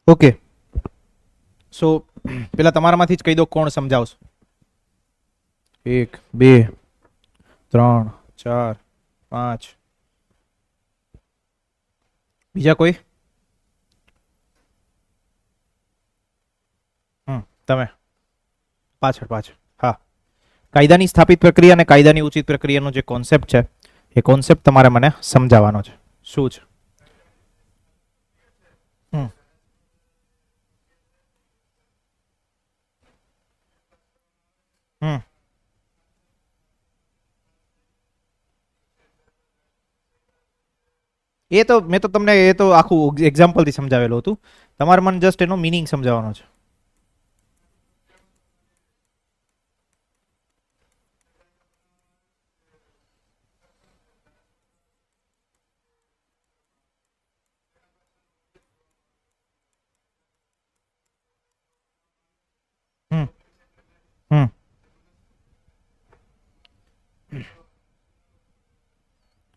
Okay, સો પેલા તમારામાંથી જ કહી દો કોણ સમજાવશો. 1 2 3 4 5. બીજા કોઈ? તમે પાછળ પાછળ. હા, કાયદાની સ્થાપિત પ્રક્રિયા અને કાયદાની ઉચિત પ્રક્રિયાનો જે કોન્સેપ્ટ છે એ કોન્સેપ્ટ તમારે મને સમજાવવાનો છે. શું છે? એ તો મેં તો તમને એ તો આખું એક્ઝામ્પલ થી સમજાવેલું હતું. તમારે મને જસ્ટ એનો મીનિંગ સમજાવવાનો છે.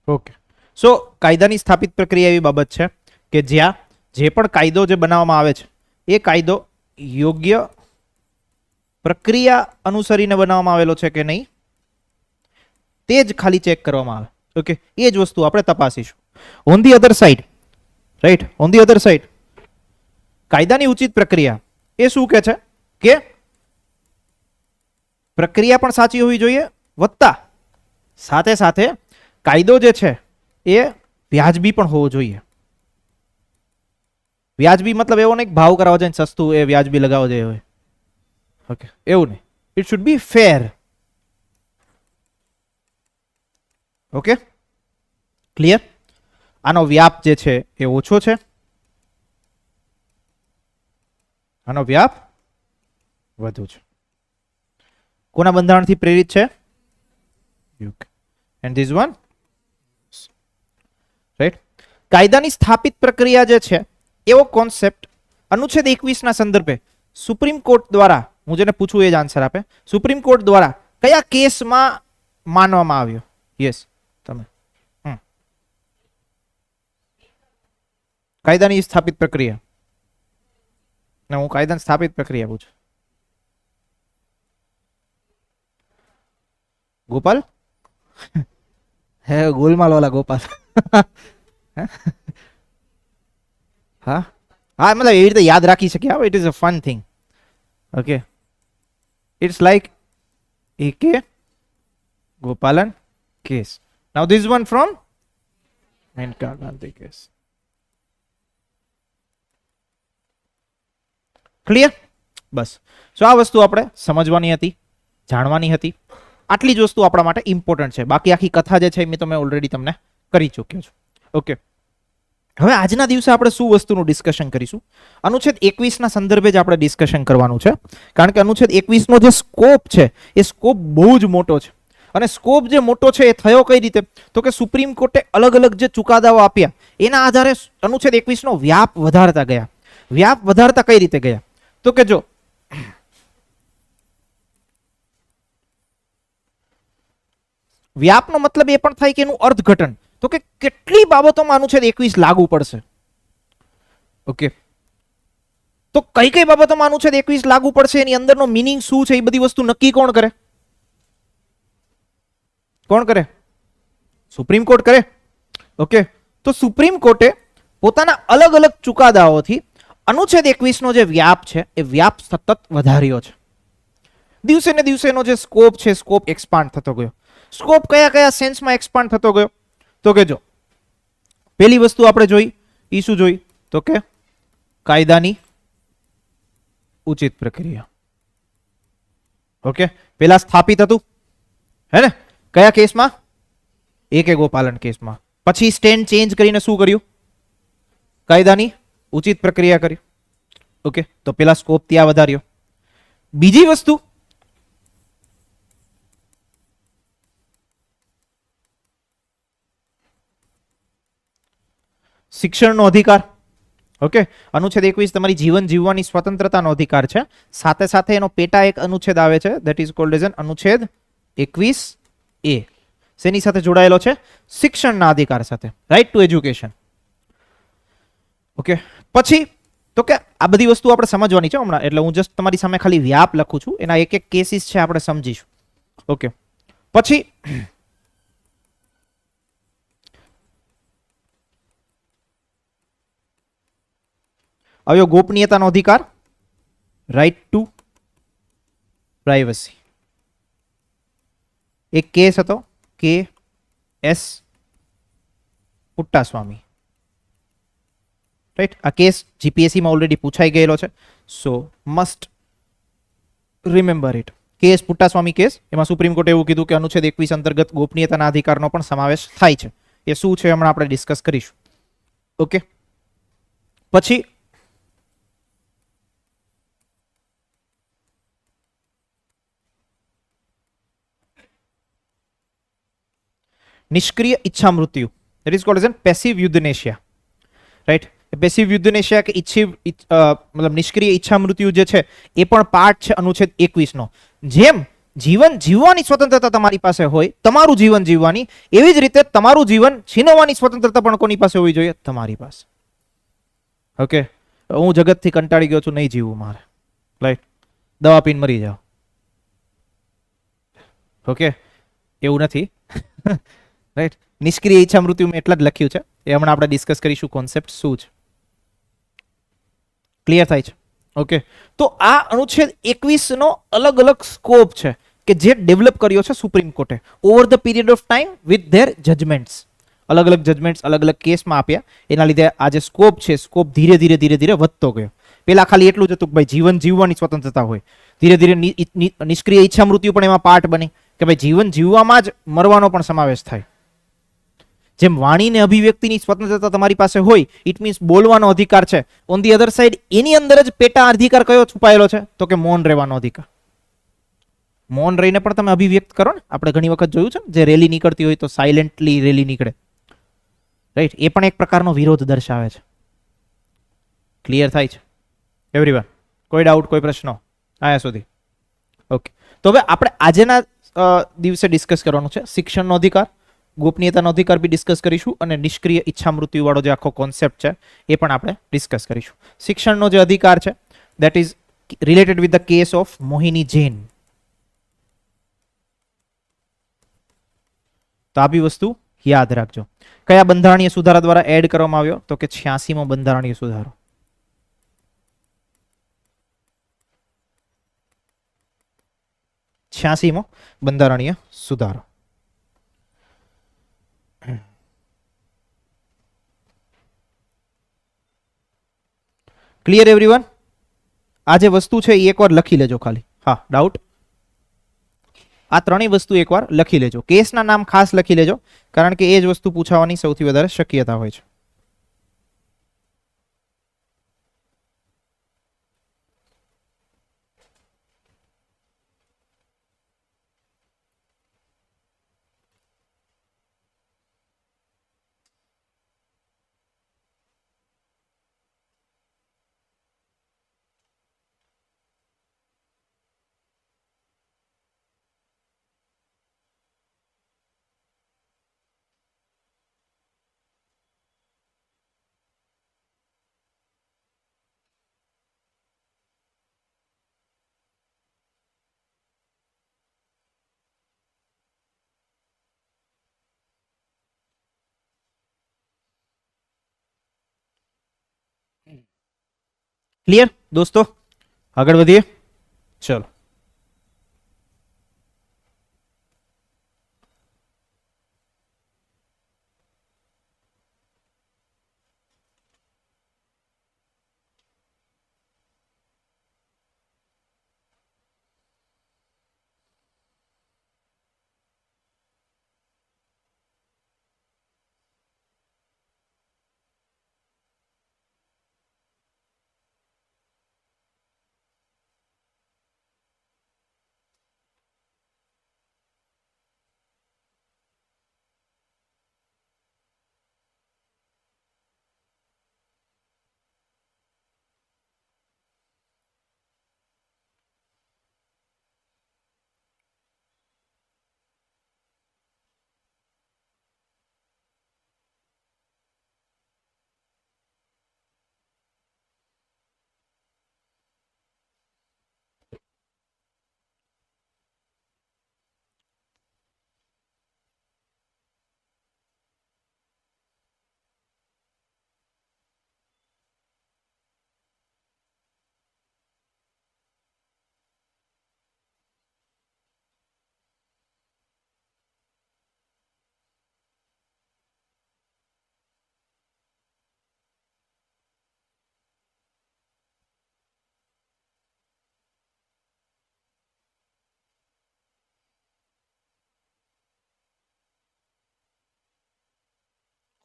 ઓકે, સો કાયદાની સ્થાપિત પ્રક્રિયા એવી બાબત છે કે જ્યાં જે પણ કાયદો જે બનાવવામાં આવે છે એ કાયદો યોગ્ય પ્રક્રિયા અનુસરીને બનાવવામાં આવેલો છે કે નહીં તે જ ખાલી ચેક કરવામાં આવે. ઓકે, એ જ વસ્તુ આપણે તપાસીશું. On the other side, right, on the other side કાયદાની ઉચિત પ્રક્રિયા એ શું કહે છે કે પ્રક્રિયા પણ સાચી હોવી જોઈએ વત્તા સાથે સાથે કાયદો જે છે એ વ્યાજબી પણ હોવો જોઈએ. વ્યાજબી મતલબ એવો નહીં ભાવ કરાવવો જોઈએ સસ્તું એ વ્યાજબી લગાવવો જોઈએ હોય. ઓકે, એવું નહીં. It should be fair. Okay, clear? આનો વ્યાપ જે છે એ ઓછો છે, આનો વ્યાપ વધુ છે. કોના બંધારણથી પ્રેરિત છે? And this one, right. કાયદાની સ્થાપિત પ્રક્રિયા જે છે એવો કોન્સેપ્ટ અનુચ્છેદ 21 ના સંદર્ભે સુપ્રીમ કોર્ટ દ્વારા, હું જેને પૂછું એ જ આન્સર આપે, સુપ્રીમ કોર્ટ દ્વારા કયા કેસમાં માનવામાં આવ્યો? યસ, તમે. કાયદાની સ્થાપિત પ્રક્રિયા ને હું કાયદાની સ્થાપિત પ્રક્રિયા પૂછું. ગોપાલ? હે ગોલમાલ વાલા ગોપાલ. હા હા, મતલબ એવી રીતે યાદ રાખી શકીએ. It is a fun thing. Okay, it's like A K Gopalan case. Now this one from Maneka Gandhi case. Clear? બસ. સો આ વસ્તુ આપણે સમજવાની હતી, જાણવાની હતી. આટલી જ વસ્તુ આપણા માટે ઇમ્પોર્ટન્ટ છે. બાકી આખી કથા જે છે એ તમે ઓલરેડી તમને કરી ચૂક્યો છો. ઓકે, હવે આજના દિવસે આપણે શું વસ્તુનું ડિસ્કશન કરીશું? અનુચ્છેદ 21 ના સંદર્ભે જ આપણે ડિસ્કશન કરવાનું છે. કારણ કે અનુચ્છેદ 21 નો જે સ્કોપ છે એ સ્કોપ બહુ જ મોટો છે. અને સ્કોપ જે મોટો છે એ થયો કઈ રીતે? તો કે સુપ્રીમ કોર્ટે અલગ અલગ જે ચુકાદાઓ આપ્યા એના આધારે અનુચ્છેદ 21 નો વ્યાપ વધારતા ગયા. વ્યાપ વધારતા કઈ રીતે ગયા? તો કે જો વ્યાપનો મતલબ એ પણ થાય કે એનું અર્થઘટન, તો કે કેટલી બાબતોમાં અનુચ્છેદ 21 લાગુ પડશે. ઓકે, તો કઈ કઈ બાબતોમાં અનુચ્છેદ 21 લાગુ પડશે, એની અંદરનો મીનિંગ શું છે, એ બધી વસ્તુ નક્કી કોણ કરે? કોણ કરે? સુપ્રીમ કોર્ટ કરે. ઓકે, તો સુપ્રીમ કોર્ટે પોતાના અલગ અલગ ચુકાદાઓથી અનુચ્છેદ 21 નો જે વ્યાપ છે એ વ્યાપ સતત વધાર્યો છે. દિવસે ને દિવસેનો જે સ્કોપ છે સ્કોપ એક્સપાન્ડ થતો ગયો. સ્કોપ કયા કયા સેન્સમાં એક્સપાન્ડ થતો ગયો? તો કે જો પહેલી વસ્તુ આપણે જોઈ ઈ શું જોઈ? તો કે કાયદાની ઉચિત પ્રક્રિયા. ઓકે, પેલા સ્થાપિત હતું હે ને, કયા કેસમાં? એકે ગોપાલન કેસમાં. પછી સ્ટેન્ડ ચેન્જ કરીને શું કર્યું? કાયદાની ઉચિત પ્રક્રિયા કરી. ઓકે, તો પેલા સ્કોપ ત્યાં વધાર્યો. બીજી વસ્તુ શિક્ષણનો અધિકાર. ઓકે, અનુચ્છેદ 21 તમારી જીવન જીવવાની સ્વતંત્રતાનો અધિકાર છે. સાથે સાથે એનો પેટા એક અનુચ્છેદ આવે છે, that is called as N અનુચ્છેદ 21A. શેની સાથે જોડાયેલો છે? શિક્ષણના અધિકાર સાથે, રાઈટ ટુ એજ્યુકેશન. ઓકે, પછી તો કે આ બધી વસ્તુ આપણે સમજવાની છે હમણાં, એટલે હું જસ્ટ તમારી સામે ખાલી વ્યાપ લખું છું, એના એક એક કેસીસ છે આપણે સમજીશું. ઓકે, પછી આવ્યો ગોપનીયતાનો અધિકાર, રાઈટ ટુ પ્રાઇવસી. એક કેસ હતો કે એસ પુટ્ટાસ્વામી, રાઈટ. આ કેસ જીપીએસસી માં ઓલરેડી પૂછાઈ ગયેલો છે, so must remember it. Case Puttaswamy case, એમાં સુપ્રીમ કોર્ટે એવું કીધું કે અનુચ્છેદ 21 અંતર્ગત ગોપનીયતાના અધિકારનો પણ સમાવેશ થાય છે. એ શું છે હમણાં આપણે ડિસ્કસ કરીશું. ઓકે, પછી નિષ્ક્રિય ઈચ્છા મૃત્યુ, that is called as an passive euthanasia, right. Passive euthanasia કે મતલબ નિષ્ક્રિય ઈચ્છા મૃત્યુ જે છે એ પણ પાર્ટ છે અનુચ્છેદ 21 નો. જેમ જીવન જીવવાની સ્વતંત્રતા તમારી પાસે હોય, તમારું જીવન જીવવાની, એવી જ રીતે તમારું જીવન છીનવવાની સ્વતંત્રતા પણ કોની પાસે હોવી જોઈએ? તમારી પાસે. ઓકે, હું જગતથી કંટાળી ગયો છું, નહીં જીવવું મારે, રાઈટ, દવા પીને મરી જાઓ. ઓકે, એવું નથી. રાઈટ, નિષ્ક્રિય ઈચ્છા મૃત્યુ મેં એટલા જ લખ્યું છે, એ હમણાં આપણે ડિસ્કસ કરીશું કોન્સેપ્ટ શું છે. ક્લિયર થાય છે? ઓકે, તો આ અનુચ્છેદ 21 નો અલગ અલગ સ્કોપ છે કે જે ડેવલપ કર્યો છે સુપ્રીમ કોર્ટે over the period of time with their judgements. અલગ અલગ જજમેન્ટ્સ અલગ અલગ કેસમાં આપ્યા, એના લીધે આ જે સ્કોપ છે, સ્કોપ ધીરે ધીરે ધીરે ધીરે વધતો ગયો. પેલા ખાલી એટલું જ હતું કે ભાઈ જીવન જીવવાની સ્વતંત્રતા હોય, ધીરે ધીરે નિષ્ક્રિય ઈચ્છા મૃત્યુ પણ એમાં પાર્ટ બની કે ભાઈ જીવન જીવવામાં જ મરવાનો પણ સમાવેશ થાય. જેમ વાણીને અભિવ્યક્તિની સ્વતંત્રતા તમારી પાસે હોય, ઇટ મીન્સ બોલવાનો અધિકાર છે. ઓન ધી અધર સાઇડ એની અંદર જ પેટા અધિકાર કયો છુપાયેલો છે? તો કે મૌન રહેવાનો અધિકાર. મૌન રહીને પણ તમે અભિવ્યક્ત કરો ને, આપણે ઘણી વખત જોયું છે, જે રેલી નીકળતી હોય તો સાયલેન્ટલી રેલી નીકળે, રાઈટ. એ પણ એક પ્રકારનો વિરોધ દર્શાવે છે. ક્લિયર થાય છે એવરીવન? કોઈ ડાઉટ, કોઈ પ્રશ્નો આયા સુધી? ઓકે, તો હવે આપણે આજેના દિવસે ડિસ્કસ કરવાનું છે શિક્ષણનો અધિકાર, ગોપનીયતાનો અધિકાર બી ડિસ્કસ કરીશું, અને નિષ્ક્રિય ઈચ્છા મૃત્યુ વાળો જે આખો કોન્સેપ્ટ છે એ પણ આપણે ડિસ્કસ કરીશું. શિક્ષણનો જે અધિકાર છે that is related with the case of Mohini Jain. તો આ બી વસ્તુ યાદ રાખજો. કયા બંધારણીય સુધારા દ્વારા એડ કરવામાં આવ્યો? તો કે 86મો બંધારણીય સુધારો. છ્યાસીમો બંધારણીય સુધારો. Clear everyone? આ જે વસ્તુ છે એ એકવાર લખી લેજો ખાલી. હા, ડાઉટ? આ ત્રણેય વસ્તુ એકવાર લખી લેજો. કેસના નામ ખાસ લખી લેજો, કારણ કે એ જ વસ્તુ પૂછવાની સૌથી વધારે શક્યતા હોય છે. ક્લિયર દોસ્તો? આગળ વધીએ, ચલો.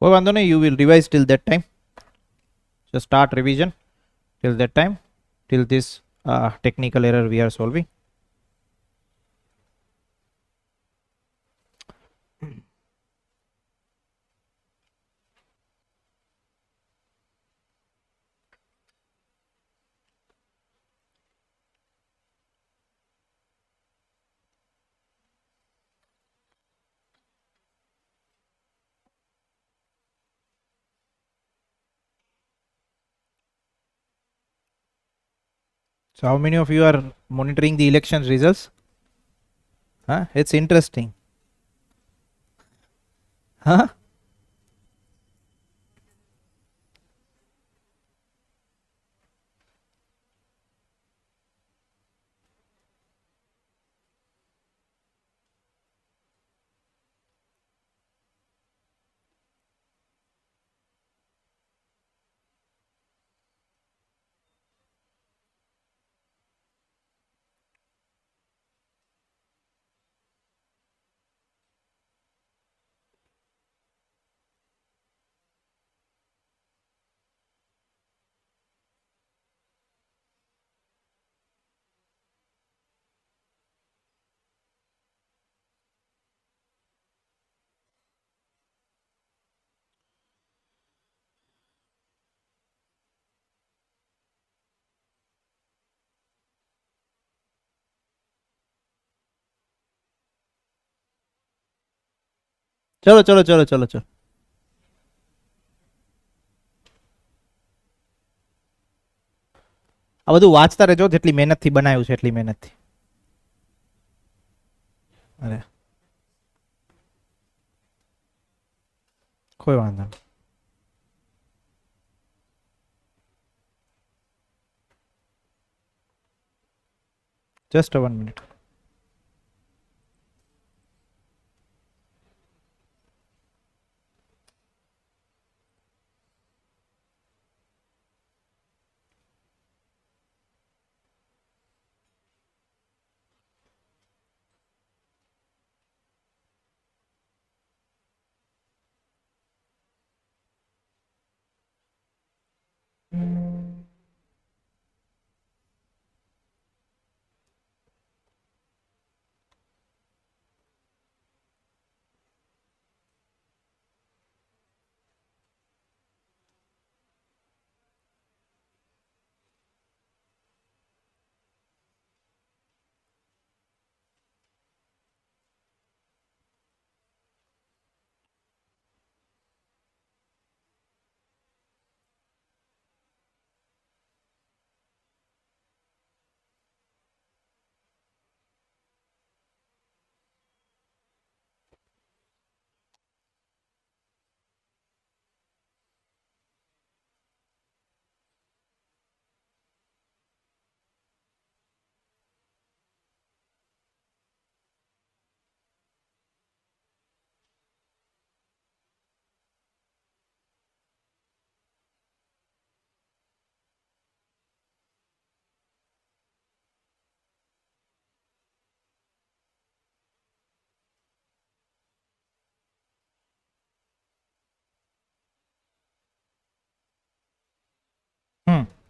કોઈ વાંધો નહીં, you will revise till that time. So start revision till that time, till this technical error we are solving. So how many of you are monitoring the election results? Huh? It's interesting. Huh? ચલો ચલો ચલો ચલો ચલો. આ બધું વાંચતા રહેજો, જેટલી મહેનતથી બનાવ્યું છે એટલી મહેનતથી. અરે કોઈ વાંધો નહીં. Just a 1 minute.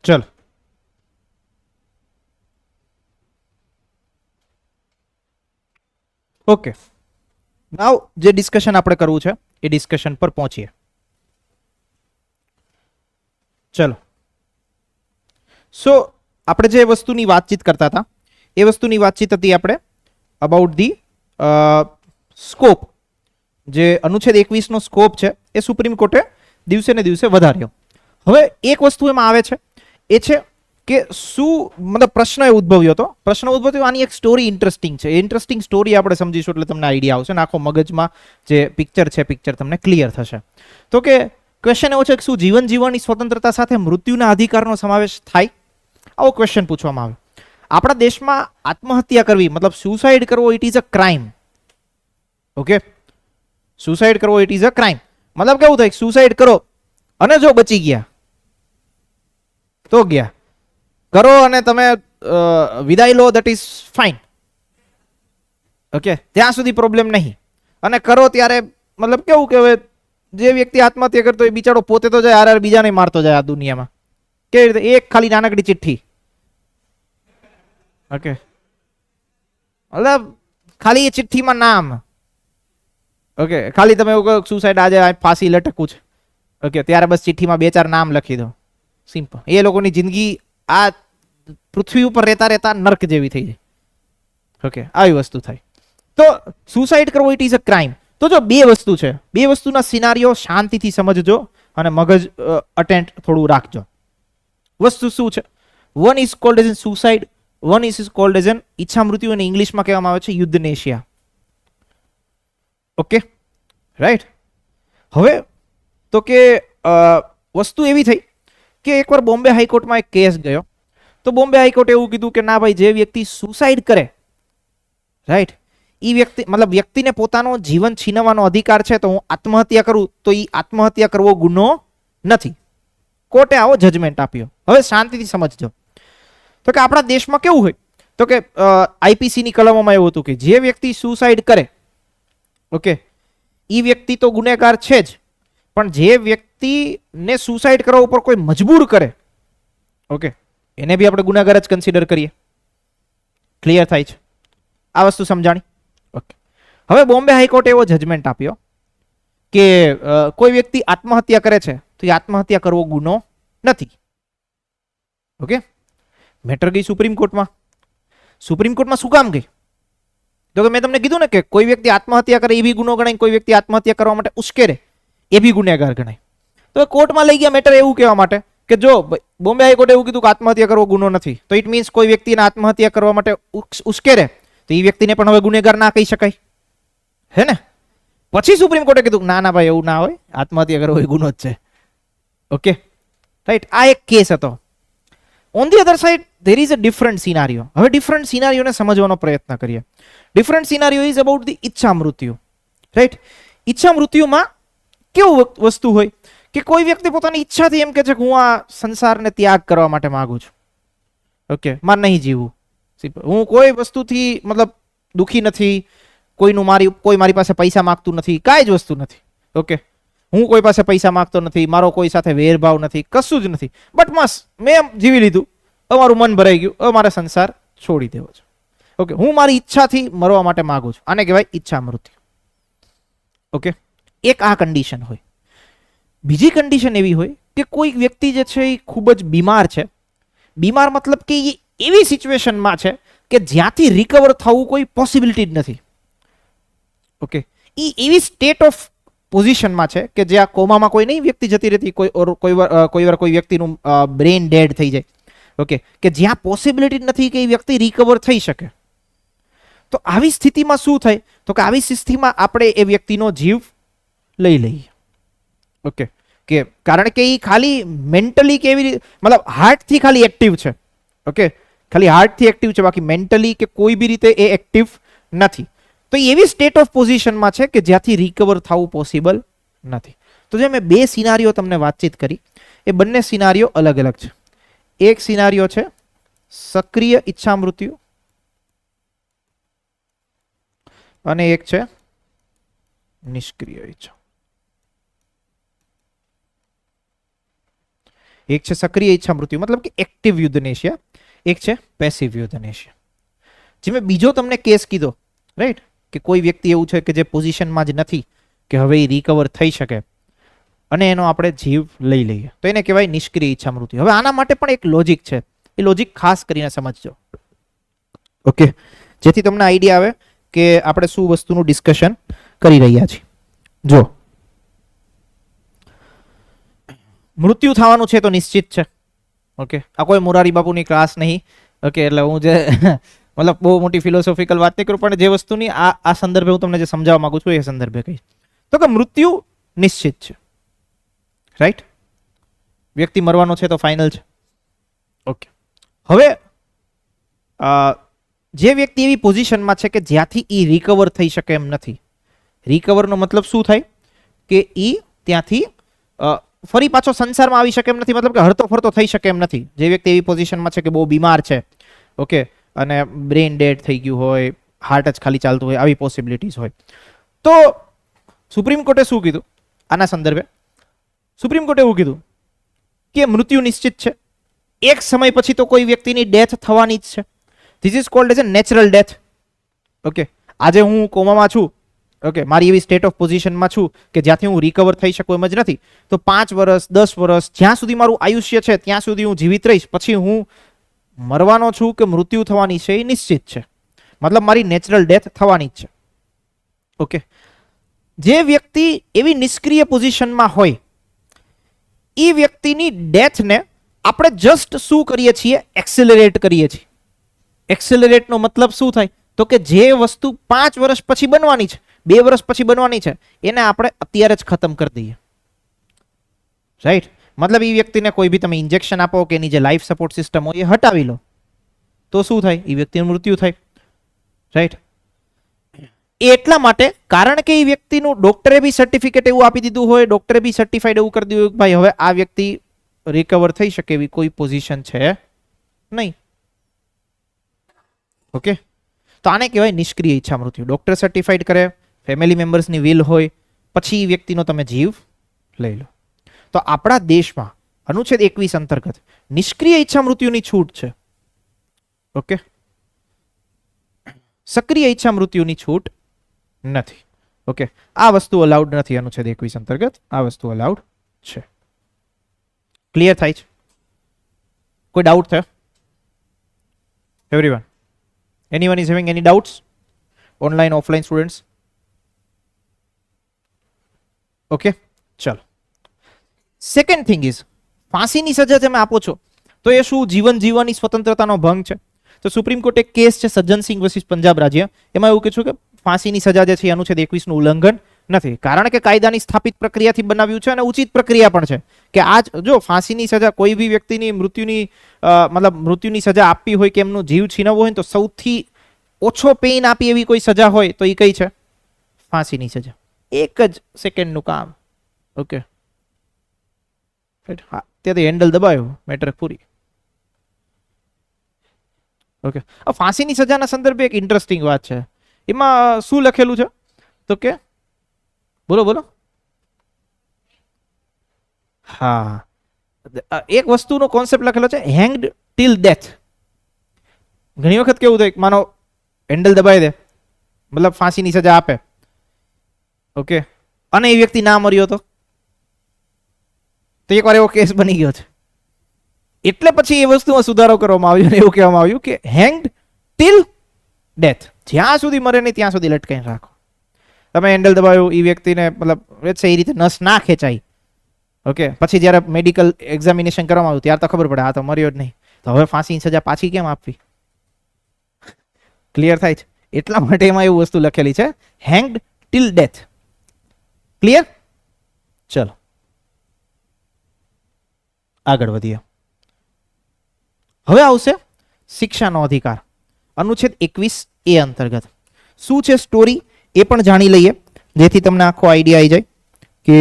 ચલો. ઓકે, નાવ જે ડિસ્કશન આપણે કરવું છે એ ડિસ્કશન પર પહોંચીએ. ચલો. સો આપણે જે વસ્તુની વાતચીત કરતા હતા એ વસ્તુની વાતચીત હતી આપણે અબાઉટ ધી સ્કોપ. જે અનુચ્છેદ 21 નો સ્કોપ છે એ સુપ્રીમ કોર્ટે દિવસે ને દિવસે વધાર્યો. હવે એક વસ્તુ એમાં આવે છે એ છે કે શું મતલબ પ્રશ્ન એ ઉદ્ભવ્યો હતો. પ્રશ્ન ઉદ્ભવ્યો, આની એક સ્ટોરી ઇન્ટરેસ્ટિંગ છે. ઇન્ટરેસ્ટિંગ સ્ટોરી આપણે સમજીશું એટલે તમને આઈડિયા આવશે ને આખો મગજમાં જે પિક્ચર છે પિક્ચર તમને ક્લિયર થશે. તો કે ક્વેશ્ચન એવો છે કે શું જીવન જીવવાની સ્વતંત્રતા સાથે મૃત્યુના અધિકારનો સમાવેશ થાય? આવો ક્વેશ્ચન પૂછવામાં આવે. આપણા દેશમાં આત્મહત્યા કરવી મતલબ સુસાઇડ કરવો it is a crime. Okay, suicide કરવો ઇટ ઇઝ અ ક્રાઇમ. મતલબ કેવું થાય, સુસાઇડ કરો અને જો બચી ગયા તો ગયા, કરો અને તમે વિદાય લો, દેટ ઇઝ ફાઇન. ઓકે, ત્યાં સુધી પ્રોબ્લેમ નહીં. અને કરો ત્યારે મતલબ કેવું કે હવે જે વ્યક્તિ આત્મહત્યા કરતો એ બિચારો પોતે તો જાય, હારે બીજાને મારતો જાય આ દુનિયામાં. કેવી રીતે? એક ખાલી નાનકડી ચિઠ્ઠી. ઓકે, મતલબ ખાલી એ ચિઠ્ઠીમાં નામ. ઓકે, ખાલી તમે એવું કહો સુસાઇડ, આજે ફાંસી લટકવું છે. ઓકે, ત્યારે બસ ચિઠ્ઠીમાં 2-4 નામ લખી દો. સિમ્પલ. એ લોકોની જિંદગી આ પૃથ્વી ઉપર રહેતા રહેતા નર્ક જેવી થઈ જાય. ઓકે, આવી વસ્તુ થાય. તો સુસાઇડ કરવો ઇટ ઇઝ અ ક્રાઇમ. તો જો બે વસ્તુ છે, બે વસ્તુના સિનારીઓ શાંતિથી સમજજો અને મગજ અટેન્ટ થોડું રાખજો. વસ્તુ શું છે? One is called as suicide, one is called as N ઈચ્છા મૃત્યુ, અને ઇંગ્લિશમાં કહેવામાં આવે છે યુદ્ધનેશિયા. Okay, right. હવે તો કે વસ્તુ એવી થઈ કે એકવાર બોમ્બે હાઈકોર્ટમાં એક કેસ ગયો. તો બોમ્બે હાઈકોર્ટે એવું કીધું કે ના ભાઈ, જે વ્યક્તિ સુસાઇડ કરે, રાઈટ, એ વ્યક્તિ મતલબ વ્યક્તિને પોતાનો જીવન છીનવવાનો અધિકાર છે, તો હું આત્મહત્યા કરું તો એ આત્મહત્યા કરવો ગુનો નથી. કોર્ટે આવો જજમેન્ટ આપ્યો. હવે શાંતિથી સમજજો. તો કે આપણા દેશમાં કેવું હોય, તો કે આઈપીસી ની કલમોમાં એવું હતું કે જે વ્યક્તિ સુસાઇડ કરે, ઓકે, એ વ્યક્તિ તો ગુનેગાર છે જ, પણ જે વ્યક્તિને સુસાઇડ કરવા ઉપર કોઈ મજબૂર કરે, ઓકે, એને બી આપણે ગુનેગાર જ કન્સિડર કરીએ. ક્લિયર થાય છે આ વસ્તુ? સમજાણી? ઓકે. હવે બોમ્બે હાઈકોર્ટે એવો જજમેન્ટ આપ્યો કે કોઈ વ્યક્તિ આત્મહત્યા કરે છે તો એ આત્મહત્યા કરવો ગુનો નથી. ઓકે, મેટર ગઈ સુપ્રીમ કોર્ટમાં. સુપ્રીમ કોર્ટમાં શું કામ ગઈ? તો કે મેં તમને કીધું ને કે કોઈ વ્યક્તિ આત્મહત્યા કરે એ બી ગુનો ગણાય, કોઈ વ્યક્તિ આત્મહત્યા કરવા માટે ઉશ્કેરે એ બી ગુનેગાર ગણાય. તો કોર્ટમાં લઈ ગયા મેટર એવું કહેવા માટે કે જો બોમ્બે હાઈકોર્ટે એવું કીધું કે આત્મહત્યા કરવો ગુનો નથી, તો ઇટ મીન્સ કોઈ વ્યક્તિને આત્મહત્યા કરવા માટે ઉશ્કેરે તો એ વ્યક્તિને પણ હવે ગુનેગાર ના કહી શકાય, હે ને? પછી સુપ્રીમ કોર્ટે કીધું ના ના ભાઈ, એવું ના હોય, આત્મહત્યા કરવો એ ગુનો જ છે. Okay, right. આ એક કેસ હતો. On the other side there is a different સિનારીઓ. હવે ડિફરન્ટ સિનારીઓને સમજવાનો પ્રયત્ન કરીએ. ડિફરન્ટ સિનારીઓ ઇઝ અબાઉટ ધી ઈચ્છા મૃત્યુ, રાઈટ. ઈચ્છા મૃત્યુમાં કેવું વસ્તુ હોય કે કોઈ વ્યક્તિ પોતાની ઈચ્છાથી એમ કે છે કે હું આ સંસારને ત્યાગ કરવા માટે માંગુ છું. ઓકે, મારે નહીં જીવવું, હું કોઈ વસ્તુથી મતલબ દુખી નથી, કોઈ મારી પાસે પૈસા માંગતું નથી, કાંઈ જ વસ્તુ નથી. ઓકે, હું કોઈ પાસે પૈસા માંગતો નથી, મારો કોઈ સાથે વેરભાવ નથી, કશું જ નથી, બટ મસ્ત મેં જીવી લીધું, મારું મન ભરાઈ ગયું, હવે મારે સંસાર છોડી દેવો છે. ઓકે, હું મારી ઈચ્છાથી મરવા માટે માંગુ છું, આને કહેવાય ઈચ્છા મૃત્યુ. ઓકે, એક આ કન્ડિશન હોય. બીજી કન્ડિશન એવી હોય કે કોઈ વ્યક્તિ જે છે એ ખૂબ જ બીમાર છે. બીમાર મતલબ કે એ એવી સિચ્યુએશનમાં છે કે જ્યાંથી રિકવર થવું કોઈ પોસિબિલિટી જ નથી. ઓકે, એ એવી સ્ટેટ ઓફ પોઝિશનમાં છે કે જ્યાં કોમામાં કોઈ નહીં વ્યક્તિ જતી રહેતી, કોઈ વાર કોઈ વ્યક્તિનું બ્રેન ડેડ થઈ જાય. ઓકે, કે જ્યાં પોસિબિલિટી નથી કે એ વ્યક્તિ રિકવર થઈ શકે. તો આવી સ્થિતિમાં શું થાય? તો કે આવી સ્થિતિમાં આપણે એ વ્યક્તિનો જીવ લઈ લઈએ. ઓકે, કે કારણ કે એ ખાલી મેન્ટલી કેવી રીતે મતલબ હાર્ટથી ખાલી એક્ટિવ છે. ઓકે, ખાલી હાર્ટથી એક્ટિવ છે, બાકી મેન્ટલી કે કોઈ બી રીતે એ એક્ટિવ નથી. તો એવી સ્ટેટ ઓફ પોઝિશનમાં છે કે જ્યાંથી રિકવર થવું પોસિબલ નથી. તો જે મેં બે સિનારીઓ તમને વાતચીત કરી, એ બંને સિનારીઓ અલગ અલગ છે. એક સિનારીઓ છે સક્રિય ઈચ્છા મૃત્યુ અને એક છે નિષ્ક્રિય ઈચ્છા. એક છે સક્રિય ઈચ્છા મૃત્યુ મતલબ કે એક્ટિવ યુથનેશિયા, એક છે પેસિવ યુથનેશિયા. જે મેં બીજો તમને કેસ કીધો, રાઈટ, કે કોઈ વ્યક્તિ એવું છે કે જે પોઝિશનમાં જ નથી કે હવે એ રિકવર થઈ શકે અને એનો આપણે જીવ લઈ લઈએ, તો એને કહેવાય નિષ્ક્રિય ઈચ્છા મૃત્યુ. હવે આના માટે પણ એક લોજિક છે, એ લોજિક ખાસ કરીને સમજજો. ઓકે, જેથી તમને આઈડિયા આવે કે આપણે શું વસ્તુનું ડિસ્કશન કરી રહ્યા છીએ. જો મૃત્યુ થવાનું છે તો નિશ્ચિત છે. ઓકે, આ કોઈ મોરારી બાપુની ક્લાસ નહીં. ઓકે, એટલે હું જે મતલબ બહુ મોટી ફિલોસોફિકલ વાત નહીં કરું, પણ જે વસ્તુની આ સંદર્ભે હું તમને જે સમજાવવા માંગુ છું એ સંદર્ભે કહીશ. તો કે મૃત્યુ નિશ્ચિત છે, રાઈટ. વ્યક્તિ મરવાનો છે તો ફાઇનલ છે. ઓકે, હવે જે વ્યક્તિ એવી પોઝિશનમાં છે કે જ્યાંથી એ રિકવર થઈ શકે એમ નથી. રિકવરનો મતલબ શું થાય કે એ ત્યાંથી ફરી પાછો સંસારમાં આવી શકે એમ નથી, મતલબ કે હરતો ફરતો થઈ શકે એમ નથી. જે વ્યક્તિ એવી પોઝિશનમાં છે કે બહુ બીમાર છે, ઓકે, અને બ્રેન ડેડ થઈ ગયું હોય, હાર્ટ જ ખાલી ચાલતું હોય, આવી પોસિબિલિટીઝ હોય. તો સુપ્રીમ કોર્ટે શું કીધું આના સંદર્ભે સુપ્રીમ કોર્ટે એવું કીધું કે મૃત્યુ નિશ્ચિત છે, એક સમય પછી તો કોઈ વ્યક્તિની ડેથ થવાની જ છે. This is called as a natural death. Okay, આજે હું કોમામાં છું, ઓકે, મારી એવી સ્ટેટ ઓફ પોઝિશનમાં છું કે જ્યાંથી હું રિકવર થઈ શકું એમ જ નથી, તો 5 વર્ષ 10 વર્ષ જ્યાં સુધી મારું આયુષ્ય છે ત્યાં સુધી હું જીવિત રહીશ, પછી હું મરવાનો છું કે મૃત્યુ થવાની છે એ નિશ્ચિત છે. મતલબ મારી નેચરલ ડેથ થવાની જ છે. ઓકે, જે વ્યક્તિ એવી નિષ્ક્રિય પોઝિશનમાં હોય એ વ્યક્તિની ડેથને આપણે જસ્ટ શું કરીએ છીએ, એક્સેલરેટ કરીએ છીએ. એક્સેલરેટનો મતલબ શું થાય, તો કે જે વસ્તુ 5 વર્ષ પછી બનવાની છે, 2 વર્ષ પછી બનવાની છે, એને આપણે અત્યારે જ ખતમ કરી દઈએ. રાઈટ? મતલબ એ વ્યક્તિને કોઈ બી તમે ઇન્જેક્શન આપો કે એની જે લાઈફ સપોર્ટ સિસ્ટમ હોય એ હટાવી લો, તો શું થાય, એ વ્યક્તિનું મૃત્યુ થાય. રાઈટ? એટલા માટે, કારણ કે એ વ્યક્તિનું ડોક્ટરે બી સર્ટિફિકેટ એવું આપી દીધું હોય, ડોક્ટરે બી સર્ટિફાઈડ એવું કરી દીધું ભાઈ હવે આ વ્યક્તિ રિકવર થઈ શકે એવી કોઈ પોઝિશન છે નહીં. ઓકે, તો આને કહેવાય નિષ્ક્રિય ઈચ્છા મૃત્યુ. ડોક્ટર સર્ટિફાઈડ કરે, ફેમિલી મેમ્બર્સની વિલ હોય, પછી એ વ્યક્તિનો તમે જીવ લઈ લો. તો આપણા દેશમાં અનુચ્છેદ 21 અંતર્ગત નિષ્ક્રિય ઈચ્છા મૃત્યુની છૂટ છે. ઓકે, સક્રિય ઈચ્છા મૃત્યુની છૂટ નથી. ઓકે, આ વસ્તુ અલાઉડ નથી અનુચ્છેદ 21 અંતર્ગત, આ વસ્તુ અલાઉડ છે. ક્લિયર થાય છે? કોઈ ડાઉટ થયો? Everyone, anyone is having any doubts? Online offline students? Okay, ચલો. સેકન્ડ થિંગ ઇઝ, ફાંસીની સજા તમે આપો છો તો એ શું જીવન જીવવાની સ્વતંત્રતાનો ભંગ છે? તો સુપ્રીમ કોર્ટ એક કેસ છે સજ્જનસિંહ વર્સિસ પંજાબ રાજ્ય, એમાં એવું કીધું કે ફાંસીની સજા જે છે એ અનુચ્છેદ 21 નું ઉલ્લંઘન નથી, કારણ કે કાયદાની સ્થાપિત પ્રક્રિયાથી બનાવ્યું છે અને ઉચિત પ્રક્રિયા પણ છે કે આજ જો ફાંસીની સજા કોઈ બી વ્યક્તિની મૃત્યુની મતલબ મૃત્યુની સજા આપવી હોય કે એમનો જીવ છીનવવો હોય તો સૌથી ઓછો પેઇન આપી એવી કોઈ સજા હોય તો એ કઈ છે? ફાંસીની સજા. એક જ સેકન્ડનું કામ. ઓકે, હા, ત્યાંથી હેન્ડલ દબાયો, મેટર પૂરી. ઓકે, ફાંસીની સજાના સંદર્ભે એક ઇન્ટરેસ્ટિંગ વાત છે. એમાં શું લખેલું છે તો કે, બોલો બોલો. હા, એક વસ્તુનો કોન્સેપ્ટ લખેલો છે, હેંગ્ડ ટિલ ડેથ. ઘણી વખત કેવું થાય, માનો હેન્ડલ દબાઈ દે, મતલબ ફાંસીની સજા આપે, ઓકે, અને એ વ્યક્તિ ના મર્યો તો એકવાર એવો કેસ બની ગયો છે, એટલે પછી એ વસ્તુમાં સુધારો કરવામાં આવ્યો અને એવું કહેવામાં આવ્યું કે હેંગ્ડ ટિલ ડેથ, જ્યાં સુધી મરે નહીં ત્યાં સુધી લટકાઈને રાખો. તમે હેન્ડલ દબાવ્યું, એ વ્યક્તિને મતલબ એ રીતે નસ ના ખેંચાય, ઓકે, પછી જ્યારે મેડિકલ એક્ઝામિનેશન કરવામાં આવ્યું ત્યારે તો ખબર પડે આ તો મર્યો જ નહીં, તો હવે ફાંસીની સજા પાછી કેમ આપવી? ક્લિયર થાય છે? એટલા માટે એમાં એવું વસ્તુ લખેલી છે, હેંગ્ડ ટિલ ડેથ. ક્લિયર? ચલો આગળ વધીએ. હવે આવશે શિક્ષાનો અધિકાર, અનુચ્છેદ 21A અંતર્ગત. શું છે સ્ટોરી એ પણ જાણી લઈએ, જેથી તમને આખો આઈડિયા આવી જાય કે